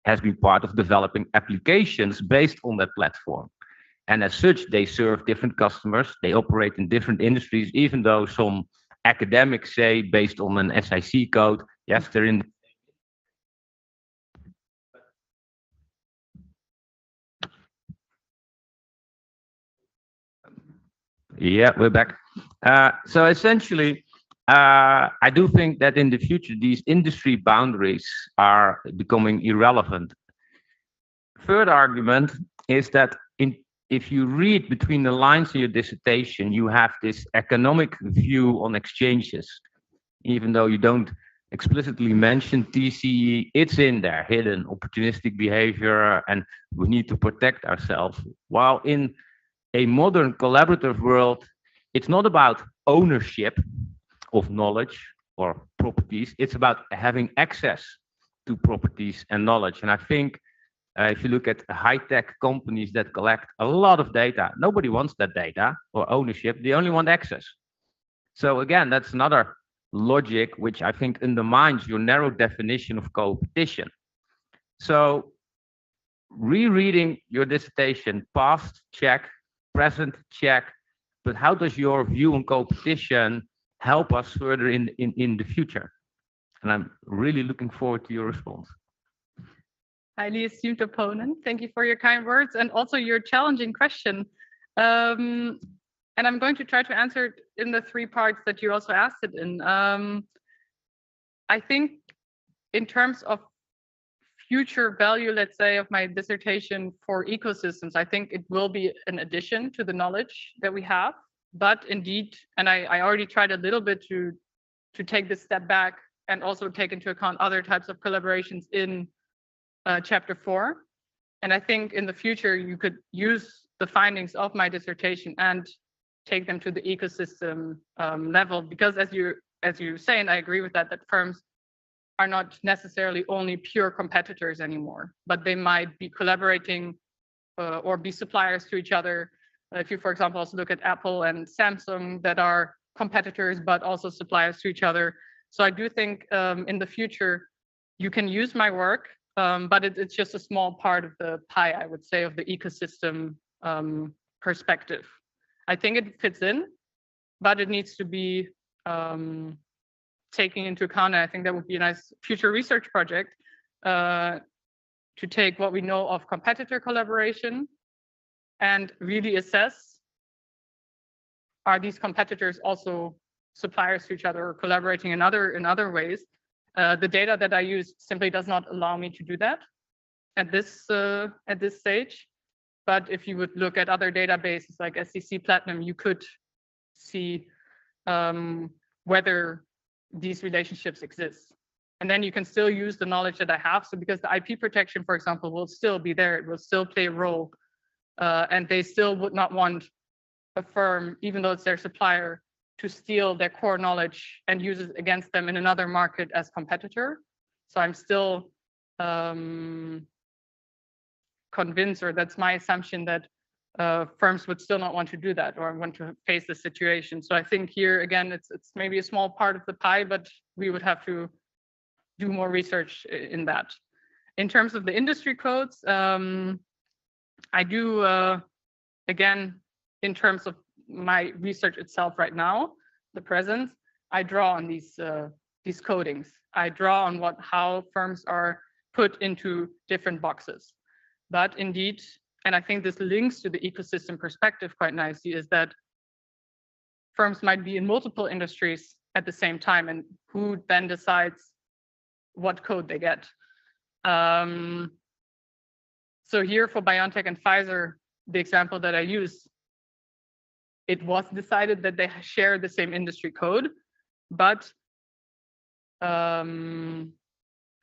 has been part of developing applications based on that platform. And as such, they serve different customers, they operate in different industries, even though some academics say, based on an SIC code, yes, they're in. Yeah, we're back. So essentially, I do think that in the future, these industry boundaries are becoming irrelevant. Third argument is that if you read between the lines in your dissertation, you have this economic view on exchanges. Even though you don't explicitly mention TCE, it's in there, hidden opportunistic behavior, and we need to protect ourselves. While in a modern collaborative world, it's not about ownership of knowledge or properties, it's about having access to properties and knowledge. And I think if you look at high-tech companies that collect a lot of data, nobody wants that data or ownership, they only want access. So again, that's another logic which I think undermines your narrow definition of co-opetition. So rereading your dissertation, past check, present check, but how does your view on co-opetition help us further in the future? And I'm really looking forward to your response. Highly esteemed opponent, thank you for your kind words and also your challenging question. And I'm going to try to answer it in the three parts that you also asked it in. I think in terms of future value, let's say, of my dissertation for ecosystems, I think it will be an addition to the knowledge that we have. But indeed, and I already tried a little bit to take this step back and also take into account other types of collaborations in chapter 4. And I think in the future, you could use the findings of my dissertation and take them to the ecosystem level, because as you say, and I agree with that firms are not necessarily only pure competitors anymore, but they might be collaborating or be suppliers to each other. If you, for example, also look at Apple and Samsung that are competitors, but also suppliers to each other. So I do think in the future, you can use my work, but it's just a small part of the pie, I would say, of the ecosystem perspective. I think it fits in, but it needs to be taking into account, and I think that would be a nice future research project to take what we know of competitor collaboration and really assess, are these competitors also suppliers to each other or collaborating in other ways? The data that I use simply does not allow me to do that at this stage. But if you would look at other databases like SCC Platinum, you could see whether these relationships exist. And then you can still use the knowledge that I have. So because the IP protection, for example, will still be there, it will still play a role. And they still would not want a firm, even though it's their supplier, to steal their core knowledge and use it against them in another market as competitor. So I'm still convinced, or that's my assumption, that firms would still not want to do that or want to face the situation. So I think here again, it's maybe a small part of the pie, but we would have to do more research in that. In terms of the industry codes, I do again, in terms of my research itself right now, the present, I draw on these codings. I draw on how firms are put into different boxes. But indeed, and I think this links to the ecosystem perspective quite nicely, is that firms might be in multiple industries at the same time, and who then decides what code they get. So here for BioNTech and Pfizer, the example that I use, it was decided that they share the same industry code, but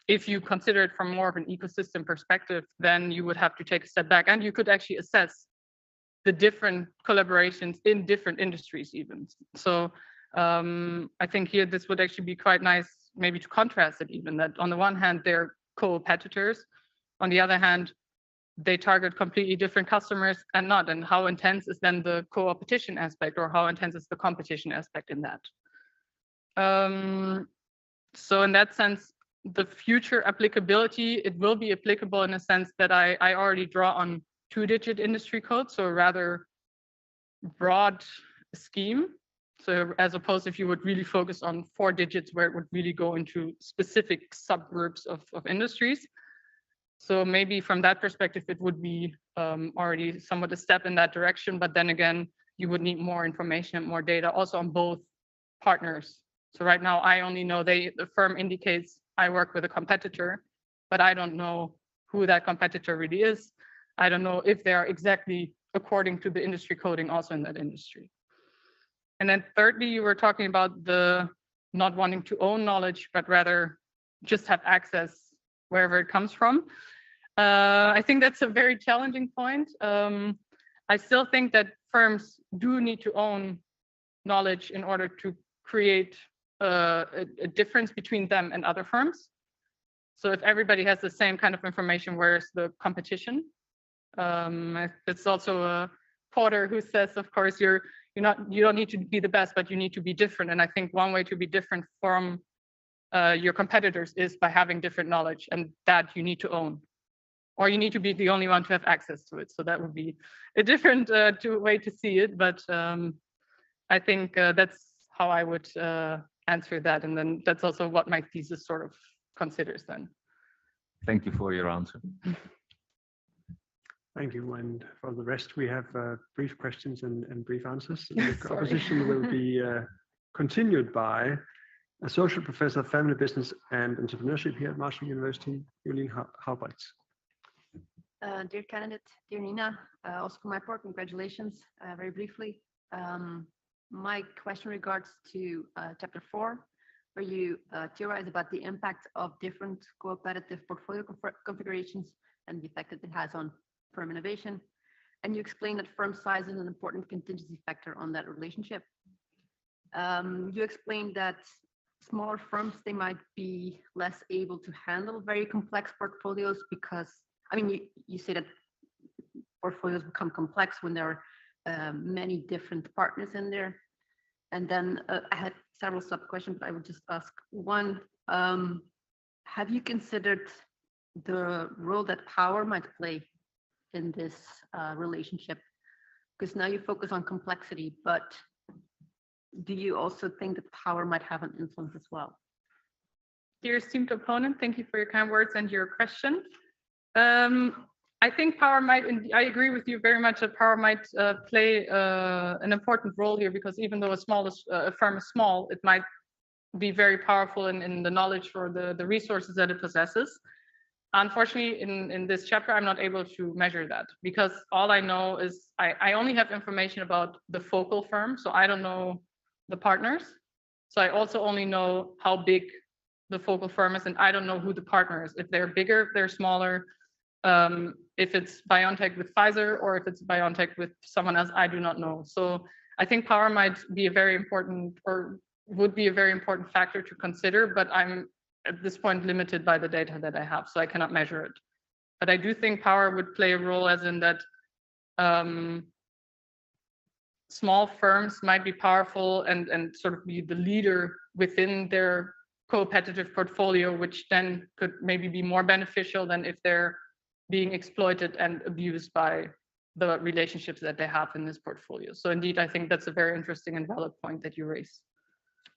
if you consider it from more of an ecosystem perspective, then you would have to take a step back, and you could actually assess the different collaborations in different industries even. So I think here this would actually be quite nice, maybe to contrast it even, that on the one hand, they're co-opetitors, on the other hand, they target completely different customers and not, and how intense is then the co-opetition aspect, or how intense is the competition aspect in that. So in that sense, the future applicability, it will be applicable in a sense that I already draw on 2-digit industry codes, so a rather broad scheme. So as opposed, if you would really focus on 4 digits, where it would really go into specific subgroups of industries. So maybe from that perspective, it would be already somewhat a step in that direction, but then again, you would need more information and more data also on both partners. So right now, I only know the firm indicates I work with a competitor, but I don't know who that competitor really is. I don't know if they are exactly according to the industry coding also in that industry. And then thirdly, you were talking about the not wanting to own knowledge, but rather just have access wherever it comes from. I think that's a very challenging point. I still think that firms do need to own knowledge in order to create a difference between them and other firms. So if everybody has the same kind of information, where's the competition? It's also a Porter who says, of course, you don't need to be the best, but you need to be different. And I think one way to be different from your competitors is by having different knowledge, and that you need to own, or you need to be the only one to have access to it. So that would be a different way to see it, but I think that's how I would answer that, and then that's also what my thesis sort of considers then. Thank you for your answer. Thank you. And for the rest, we have brief questions and brief answers. The composition will be continued by a social professor of family business and entrepreneurship here at Maastricht University, Jolien Haubrechts. Dear candidate, dear Nina, also for my part, congratulations. Very briefly, my question regards to chapter 4, where you theorize about the impact of different cooperative portfolio configurations and the effect that it has on firm innovation. And you explain that firm size is an important contingency factor on that relationship. You explained that smaller firms, they might be less able to handle very complex portfolios because, I mean, you say that portfolios become complex when there are many different partners in there. And then I had several sub questions, but I would just ask one, have you considered the role that power might play in this relationship? Because now you focus on complexity, but do you also think that power might have an influence as well? Dear esteemed opponent, thank you for your kind words and your question. I think power might, I agree with you very much that power might play an important role here, because even though a firm is small, it might be very powerful in the knowledge or the resources that it possesses. Unfortunately, in this chapter, I'm not able to measure that, because all I know is I only have information about the focal firm, so I don't know the partners. So I also only know how big the focal firm is, and I don't know who the partner is, if they're bigger, if they're smaller. If it's BioNTech with Pfizer or if it's BioNTech with someone else, I do not know. So I think power might be a very important, or would be a very important factor to consider, but I'm at this point limited by the data that I have, so I cannot measure it. But I do think power would play a role, as in that small firms might be powerful and sort of be the leader within their coopetitive portfolio, which then could maybe be more beneficial than if they're being exploited and abused by the relationships that they have in this portfolio. So indeed, I think that's a very interesting and valid point that you raise.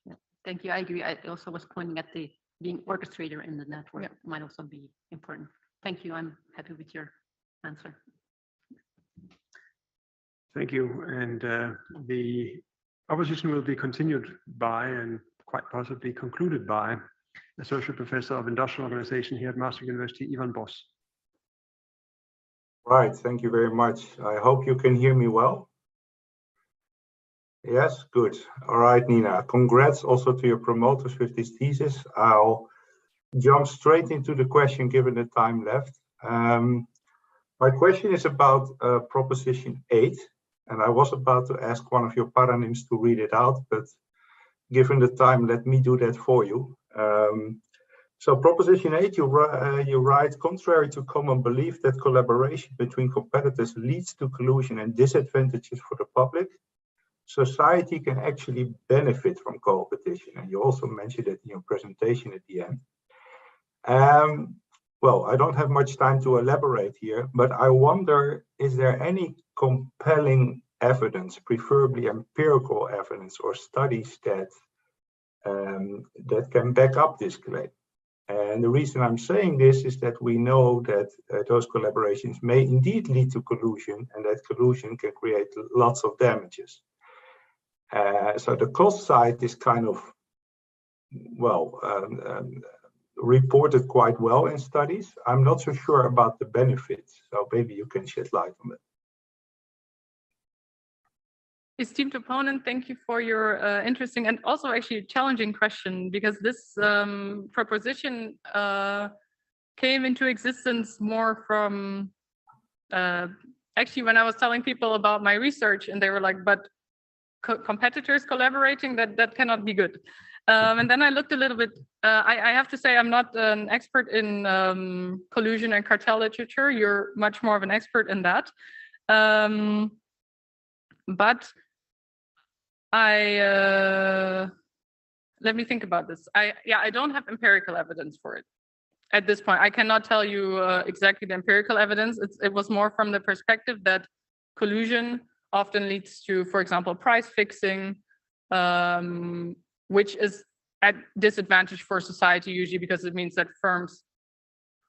Yeah, thank you. I agree. I also was pointing at the being orchestrator in the network might also be important. Thank you. I'm happy with your answer. Thank you. And the opposition will be continued by, and quite possibly concluded by, Associate Professor of Industrial Organization here at Maastricht University, Ivan Bos. Right, thank you very much. I hope you can hear me well. Yes, good. All right, Nina, congrats also to your promoters with this thesis. I'll jump straight into the question given the time left. My question is about proposition 8, and I was about to ask one of your paranyms to read it out, but given the time, let me do that for you. So proposition 8, you write, contrary to common belief that collaboration between competitors leads to collusion and disadvantages for the public, society can actually benefit from co-opetition. And you also mentioned it in your presentation at the end. Well, I don't have much time to elaborate here, but I wonder, is there any compelling evidence, preferably empirical evidence or studies that can back up this claim? And the reason I'm saying this is that we know that those collaborations may indeed lead to collusion, and that collusion can create lots of damages. So the cost side is kind of, well, reported quite well in studies. I'm not so sure about the benefits, so maybe you can shed light on that. Esteemed opponent, thank you for your interesting and also actually challenging question, because this proposition came into existence more from actually when I was telling people about my research, and they were like, but competitors collaborating, that cannot be good. And then I looked a little bit, I have to say I'm not an expert in collusion and cartel literature. You're much more of an expert in that. But let me think about this. I don't have empirical evidence for it at this point. I cannot tell you exactly the empirical evidence. It was more from the perspective that collusion often leads to, for example, price fixing, which is at disadvantage for society usually, because it means that firms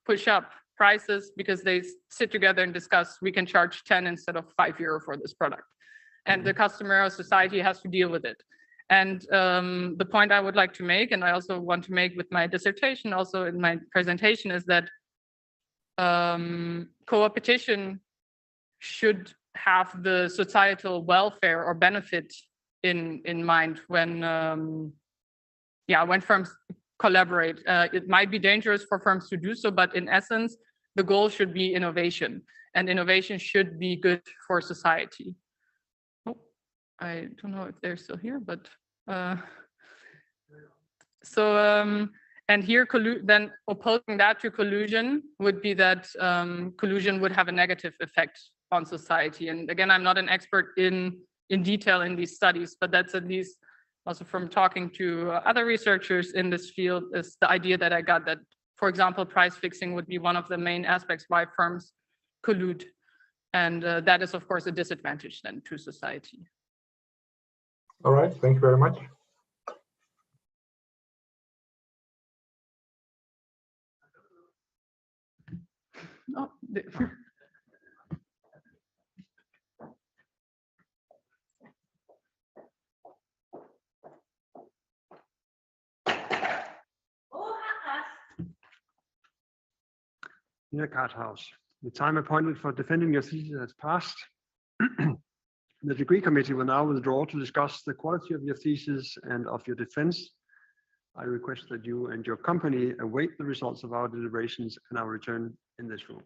push up prices because they sit together and discuss, we can charge 10 instead of €5 for this product. And the customer or society has to deal with it. And the point I would like to make, and I also want to make with my dissertation, also in my presentation, is that co-opetition should have the societal welfare or benefit in mind when firms collaborate. It might be dangerous for firms to do so, but in essence, the goal should be innovation, and innovation should be good for society. I don't know if they're still here, but and here then opposing that to collusion would be that collusion would have a negative effect on society. And again, I'm not an expert in detail in these studies, but that's at least also from talking to other researchers in this field is the idea that I got, that, for example, price fixing would be one of the main aspects why firms collude. And that is, of course, a disadvantage then to society. All right, thank you very much. Oh, Dear Karthaus, the time appointed for defending your thesis has passed. The degree committee will now withdraw to discuss the quality of your thesis and of your defense. I request that you and your company await the results of our deliberations and our return in this room.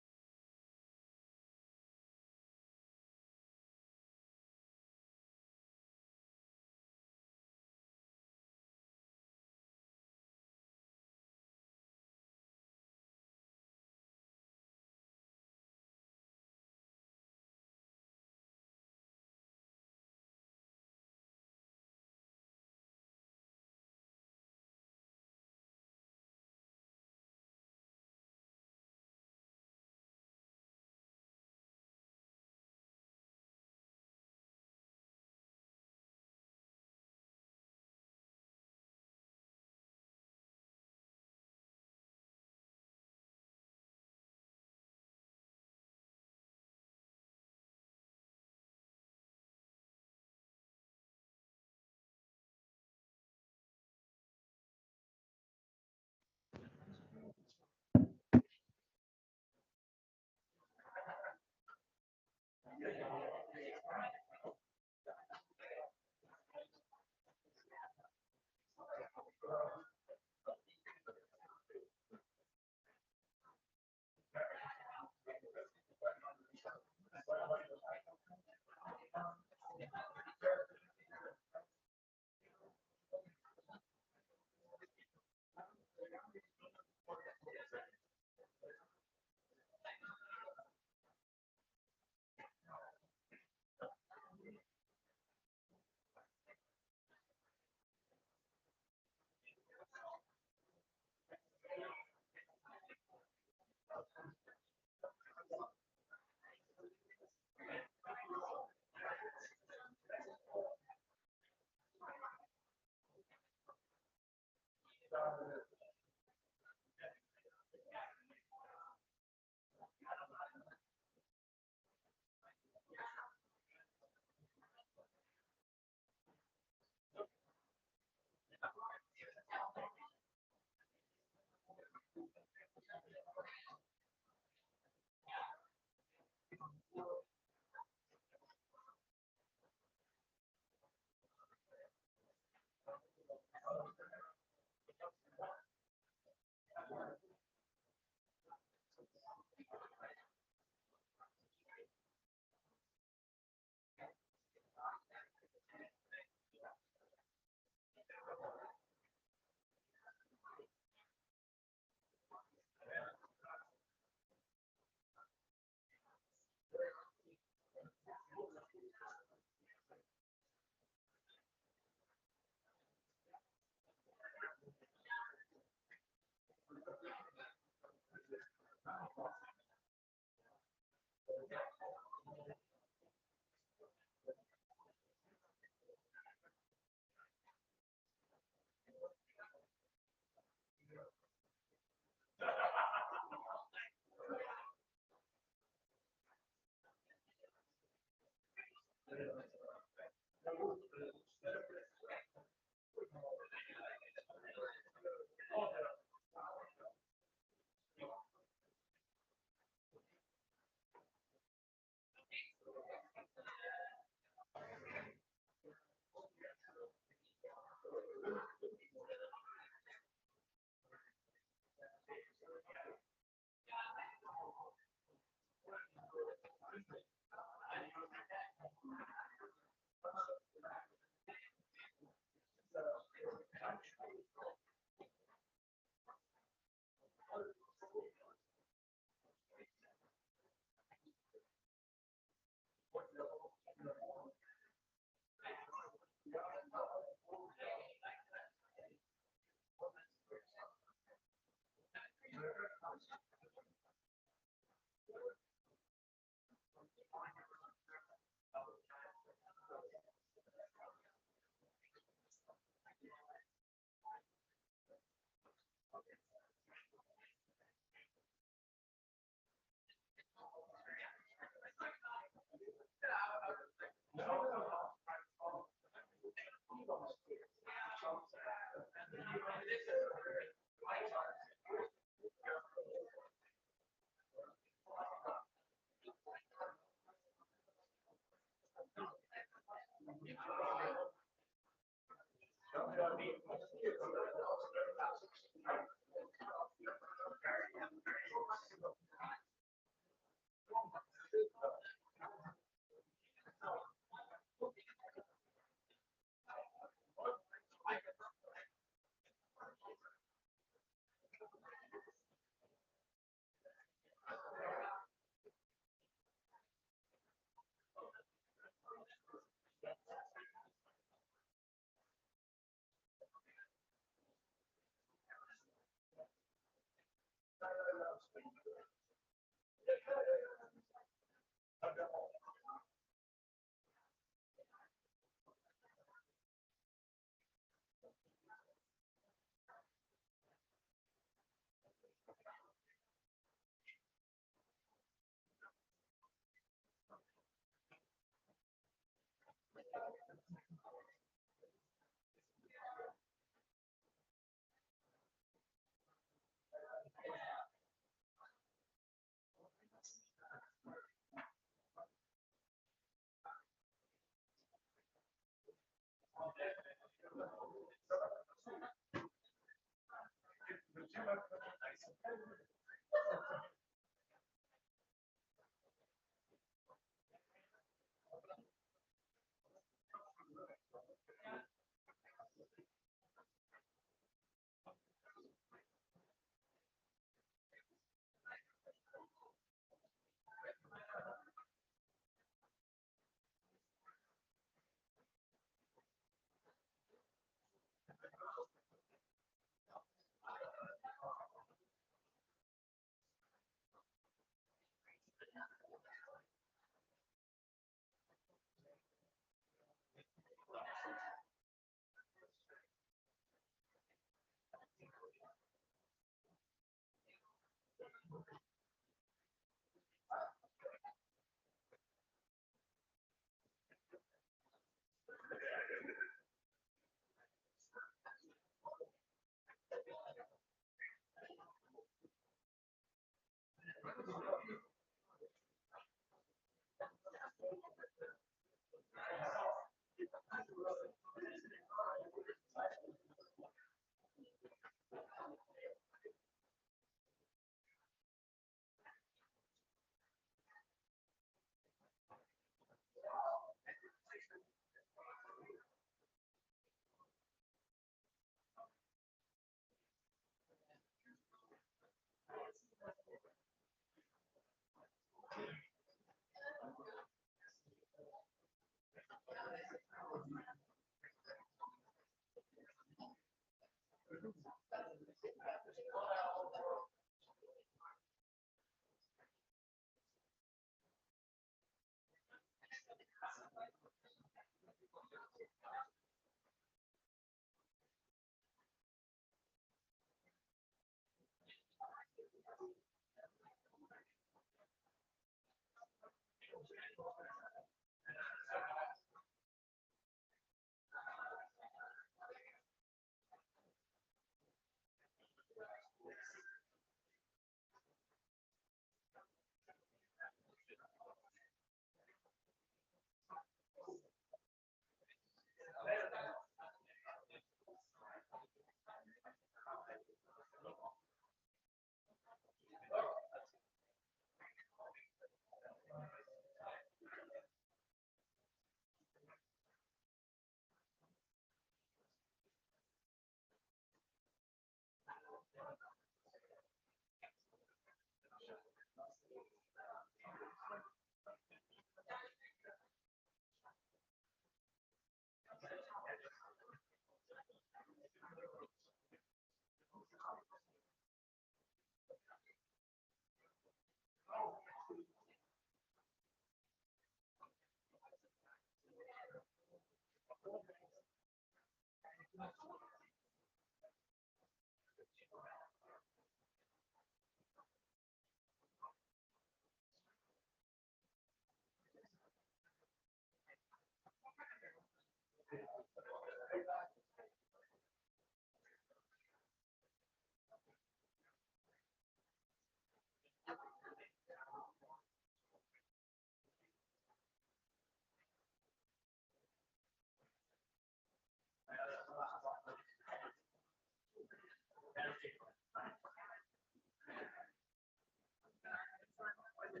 Bei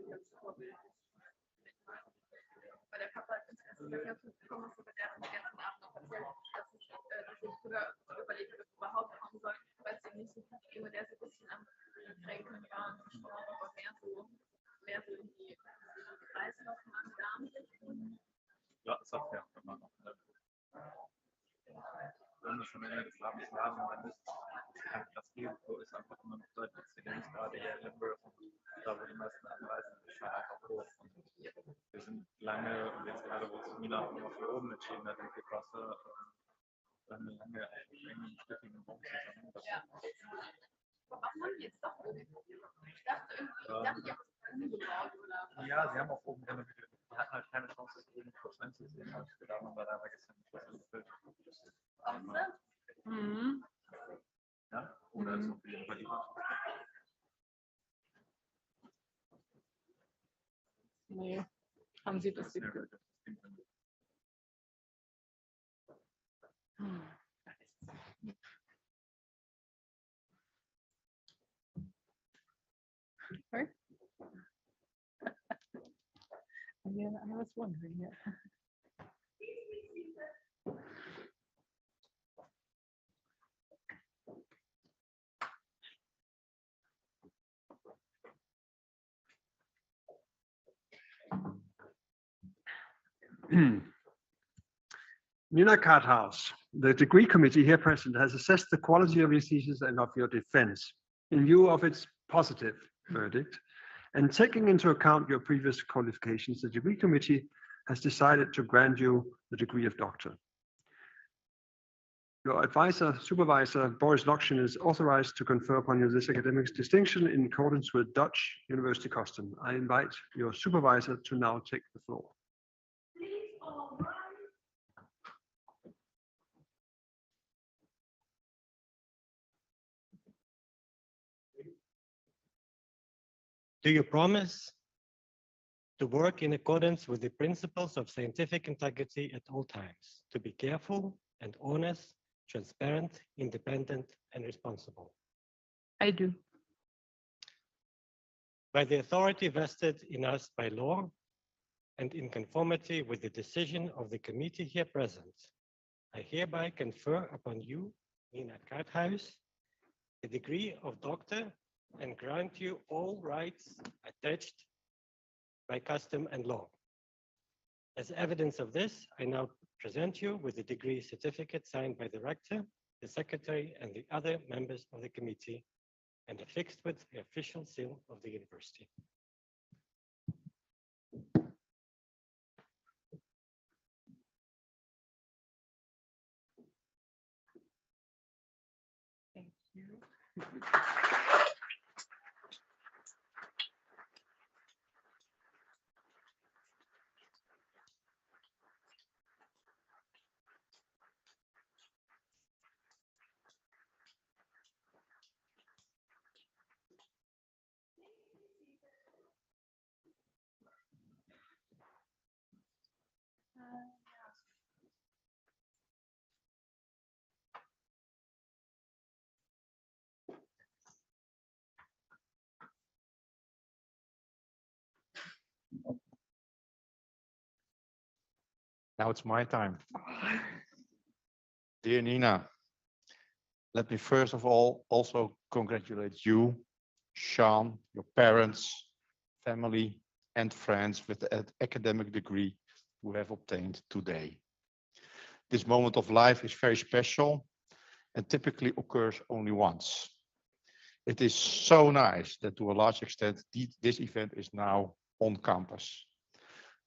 der Karthaus, ich weiß nicht, ob du mitbekommen hast, aber der hat den ganzen Abend noch erzählt, dass ich früher überlegt habe, überhaupt kommen soll, weil es eben nicht so gut ging und der so ein bisschen am Kränkeln war und gestorben, aber mehr so in die Kreislauf-Magen-Darm-Richtung. Ja, das hat ja auch immer noch. Wenn wir schon Ende des Abends haben, dann ist das Risiko ist einfach immer noch deutlich gering, gerade hier in Limburg, da wo die meisten anreisen, ist schon einfach hoch. Und wir sind lange, und jetzt gerade, wo es Mina auch noch für oben entschieden hat, im Wasser, dann lange eigentlich einen stetigen Raum zusammen. Ja. Aber was haben die jetzt doch oben? Ich dachte irgendwie, die haben umgebaut, oder? Ja, sie haben auch oben renoviert. Die hatten halt keine Chance, das oben Prozent zu sehen, als wir da waren, weil da war gestern nicht was gefüllt. Mhm. Ja, oder ist auf jeden Fall die Wand. Nee, haben Sie das Sehr gut. gut. Sorry? Yeah, I was wondering, yeah. Nina Karthaus, the degree committee here present has assessed the quality of your thesis and of your defense in view of its positive verdict, and taking into account your previous qualifications, the degree committee has decided to grant you the degree of doctor. Your supervisor, Boris Lokshin, is authorized to confer upon you this academic distinction in accordance with Dutch university custom. I invite your supervisor to now take the floor. Do you promise to work in accordance with the principles of scientific integrity at all times, to be careful and honest, transparent, independent, and responsible? I do. By the authority vested in us by law and in conformity with the decision of the committee here present, I hereby confer upon you, Nina Karthaus, the degree of doctor and grant you all rights attached by custom and law. As evidence of this, I now present you with the degree certificate signed by the rector, the secretary, and the other members of the committee, and affixed with the official seal of the university. Thank you. Now it's my time. Dear Nina, let me first of all also congratulate you, Sean, your parents, family, and friends with the academic degree you have obtained today. This moment of life is very special and typically occurs only once. It is so nice that to a large extent this event is now on campus.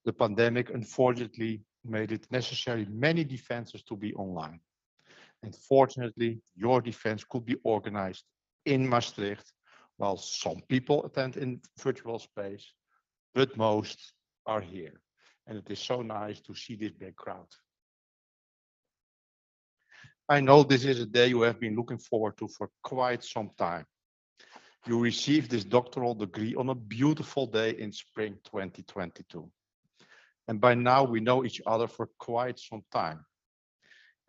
The pandemic unfortunately made it necessary many defenses to be online. And fortunately, your defense could be organized in Maastricht, while some people attend in virtual space, but most are here. And it is so nice to see this big crowd. I know this is a day you have been looking forward to for quite some time. You received this doctoral degree on a beautiful day in spring 2022. And by now we know each other for quite some time.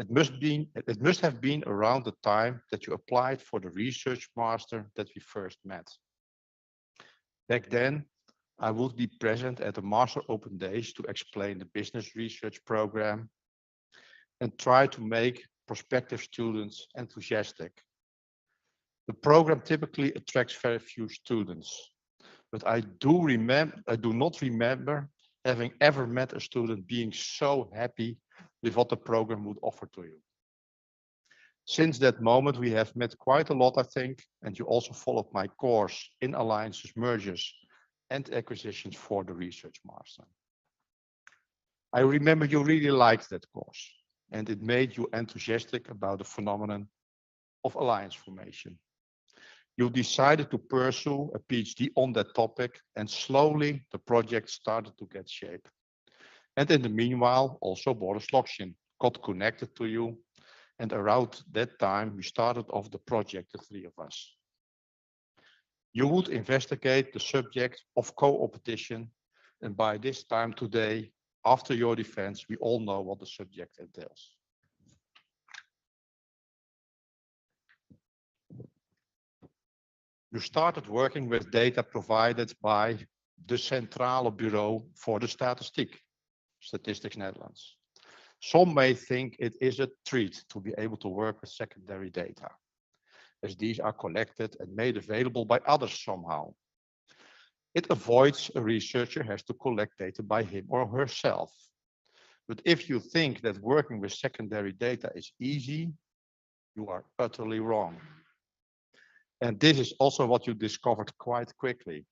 It must have been around the time that you applied for the research master that we first met. Back then, I would be present at the Master Open Days to explain the business research program and try to make prospective students enthusiastic. The program typically attracts very few students, but I do not remember having ever met a student being so happy with what the program would offer to you. Since that moment, we have met quite a lot, I think, and you also followed my course in alliances, mergers, and acquisitions for the research master. I remember you really liked that course, and it made you enthusiastic about the phenomenon of alliance formation. You decided to pursue a PhD on that topic, and slowly the project started to get shape. And in the meanwhile, also Boris Lokshin got connected to you. And around that time, we started off the project, the three of us. You would investigate the subject of co-opetition. And by this time today, after your defense, we all know what the subject entails. You started working with data provided by the Centrale Bureau for the Statistiek, Statistics Netherlands. Some may think it is a treat to be able to work with secondary data, as these are collected and made available by others somehow. It avoids a researcher has to collect data by him or herself. But if you think that working with secondary data is easy, you are utterly wrong. And this is also what you discovered quite quickly.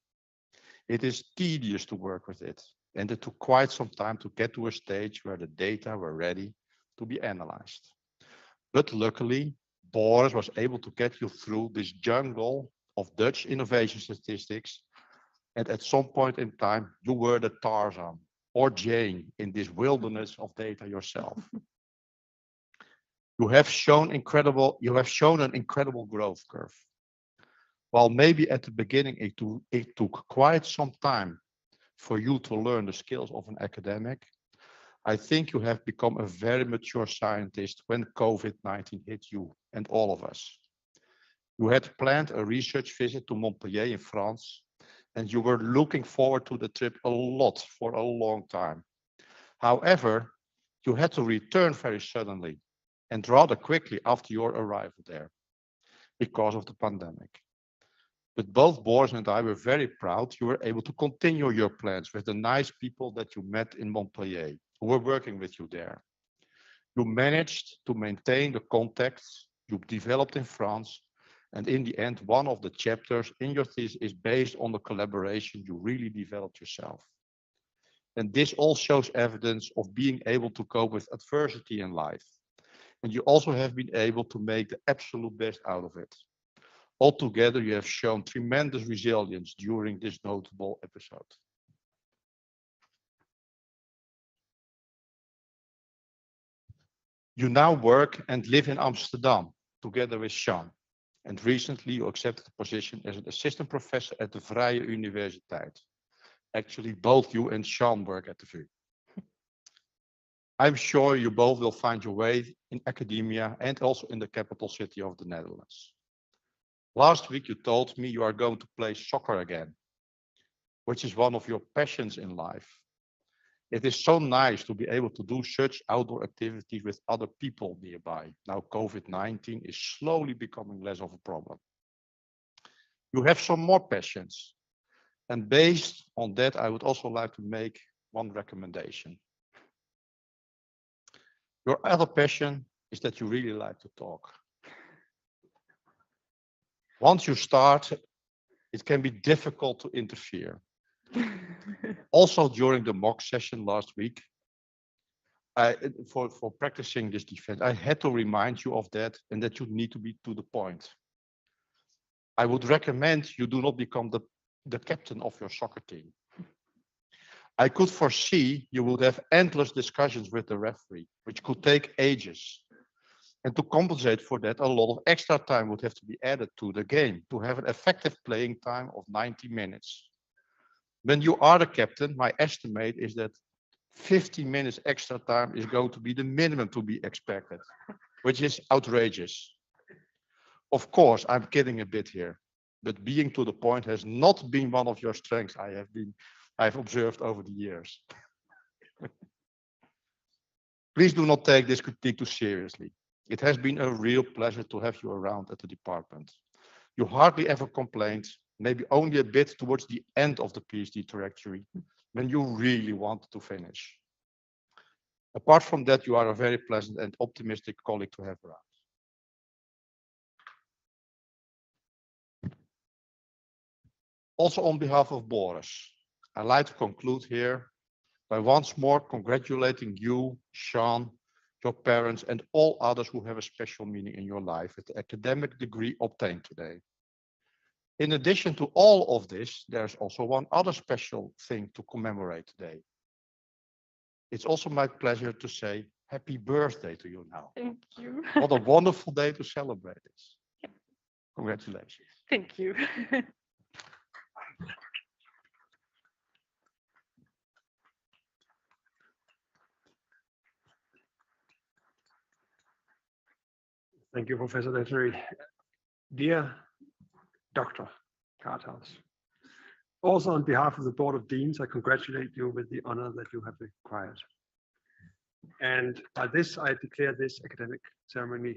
It is tedious to work with it, and it took quite some time to get to a stage where the data were ready to be analyzed. But luckily, Boris was able to get you through this jungle of Dutch innovation statistics, and at some point in time, you were the Tarzan or Jane in this wilderness of data yourself. You have shown an incredible growth curve. While maybe at the beginning it took quite some time for you to learn the skills of an academic, I think you have become a very mature scientist when COVID-19 hit you and all of us. You had planned a research visit to Montpellier in France, and you were looking forward to the trip a lot for a long time. However, you had to return very suddenly and rather quickly after your arrival there because of the pandemic. But both Boris and I were very proud you were able to continue your plans with the nice people that you met in Montpellier, who were working with you there. You managed to maintain the contacts you developed in France, and in the end, one of the chapters in your thesis is based on the collaboration you really developed yourself. And this all shows evidence of being able to cope with adversity in life. And you also have been able to make the absolute best out of it. Altogether, you have shown tremendous resilience during this notable episode. You now work and live in Amsterdam together with Sean. And recently you accepted a position as an assistant professor at the Vrije Universiteit. Actually, both you and Sean work at the VU. I'm sure you both will find your way in academia and also in the capital city of the Netherlands. Last week, you told me you are going to play soccer again, which is one of your passions in life. It is so nice to be able to do such outdoor activities with other people nearby. Now COVID-19 is slowly becoming less of a problem. You have some more passions. And based on that, I would also like to make one recommendation. Your other passion is that you really like to talk. Once you start, it can be difficult to interfere. Also, during the mock session last week, for practicing this defense, I had to remind you of that and that you need to be to the point. I would recommend you do not become the captain of your soccer team. I could foresee you would have endless discussions with the referee, which could take ages. And to compensate for that, a lot of extra time would have to be added to the game to have an effective playing time of 90 minutes. When you are the captain, my estimate is that 50 minutes extra time is going to be the minimum to be expected, which is outrageous. Of course, I'm kidding a bit here, but being to the point has not been one of your strengths. I've observed over the years. Please do not take this critique too seriously. It has been a real pleasure to have you around at the department. You hardly ever complained, maybe only a bit towards the end of the PhD trajectory, when you really wanted to finish. Apart from that, you are a very pleasant and optimistic colleague to have around. Also on behalf of Boris, I'd like to conclude here by once more congratulating you, Sean, your parents, and all others who have a special meaning in your life with the academic degree obtained today. In addition to all of this, there's also one other special thing to commemorate today. It's also my pleasure to say happy birthday to you now. Thank you. What a wonderful day to celebrate this. Yeah. Congratulations. Thank you. Thank you, Professor Lettery. Dear Dr. Karthaus, also on behalf of the Board of Deans, I congratulate you with the honor that you have acquired. And by this, I declare this academic ceremony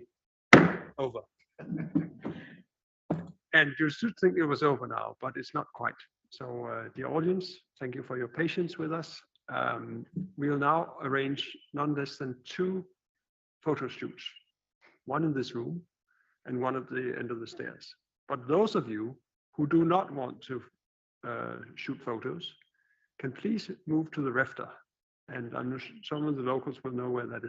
over. And you should think it was over now, but it's not quite. So, dear audience, thank you for your patience with us. We'll now arrange none less than 2 photo shoots, one in this room and one at the end of the stairs. But those of you who do not want to shoot photos can please move to the refter, and some of the locals will know where that is.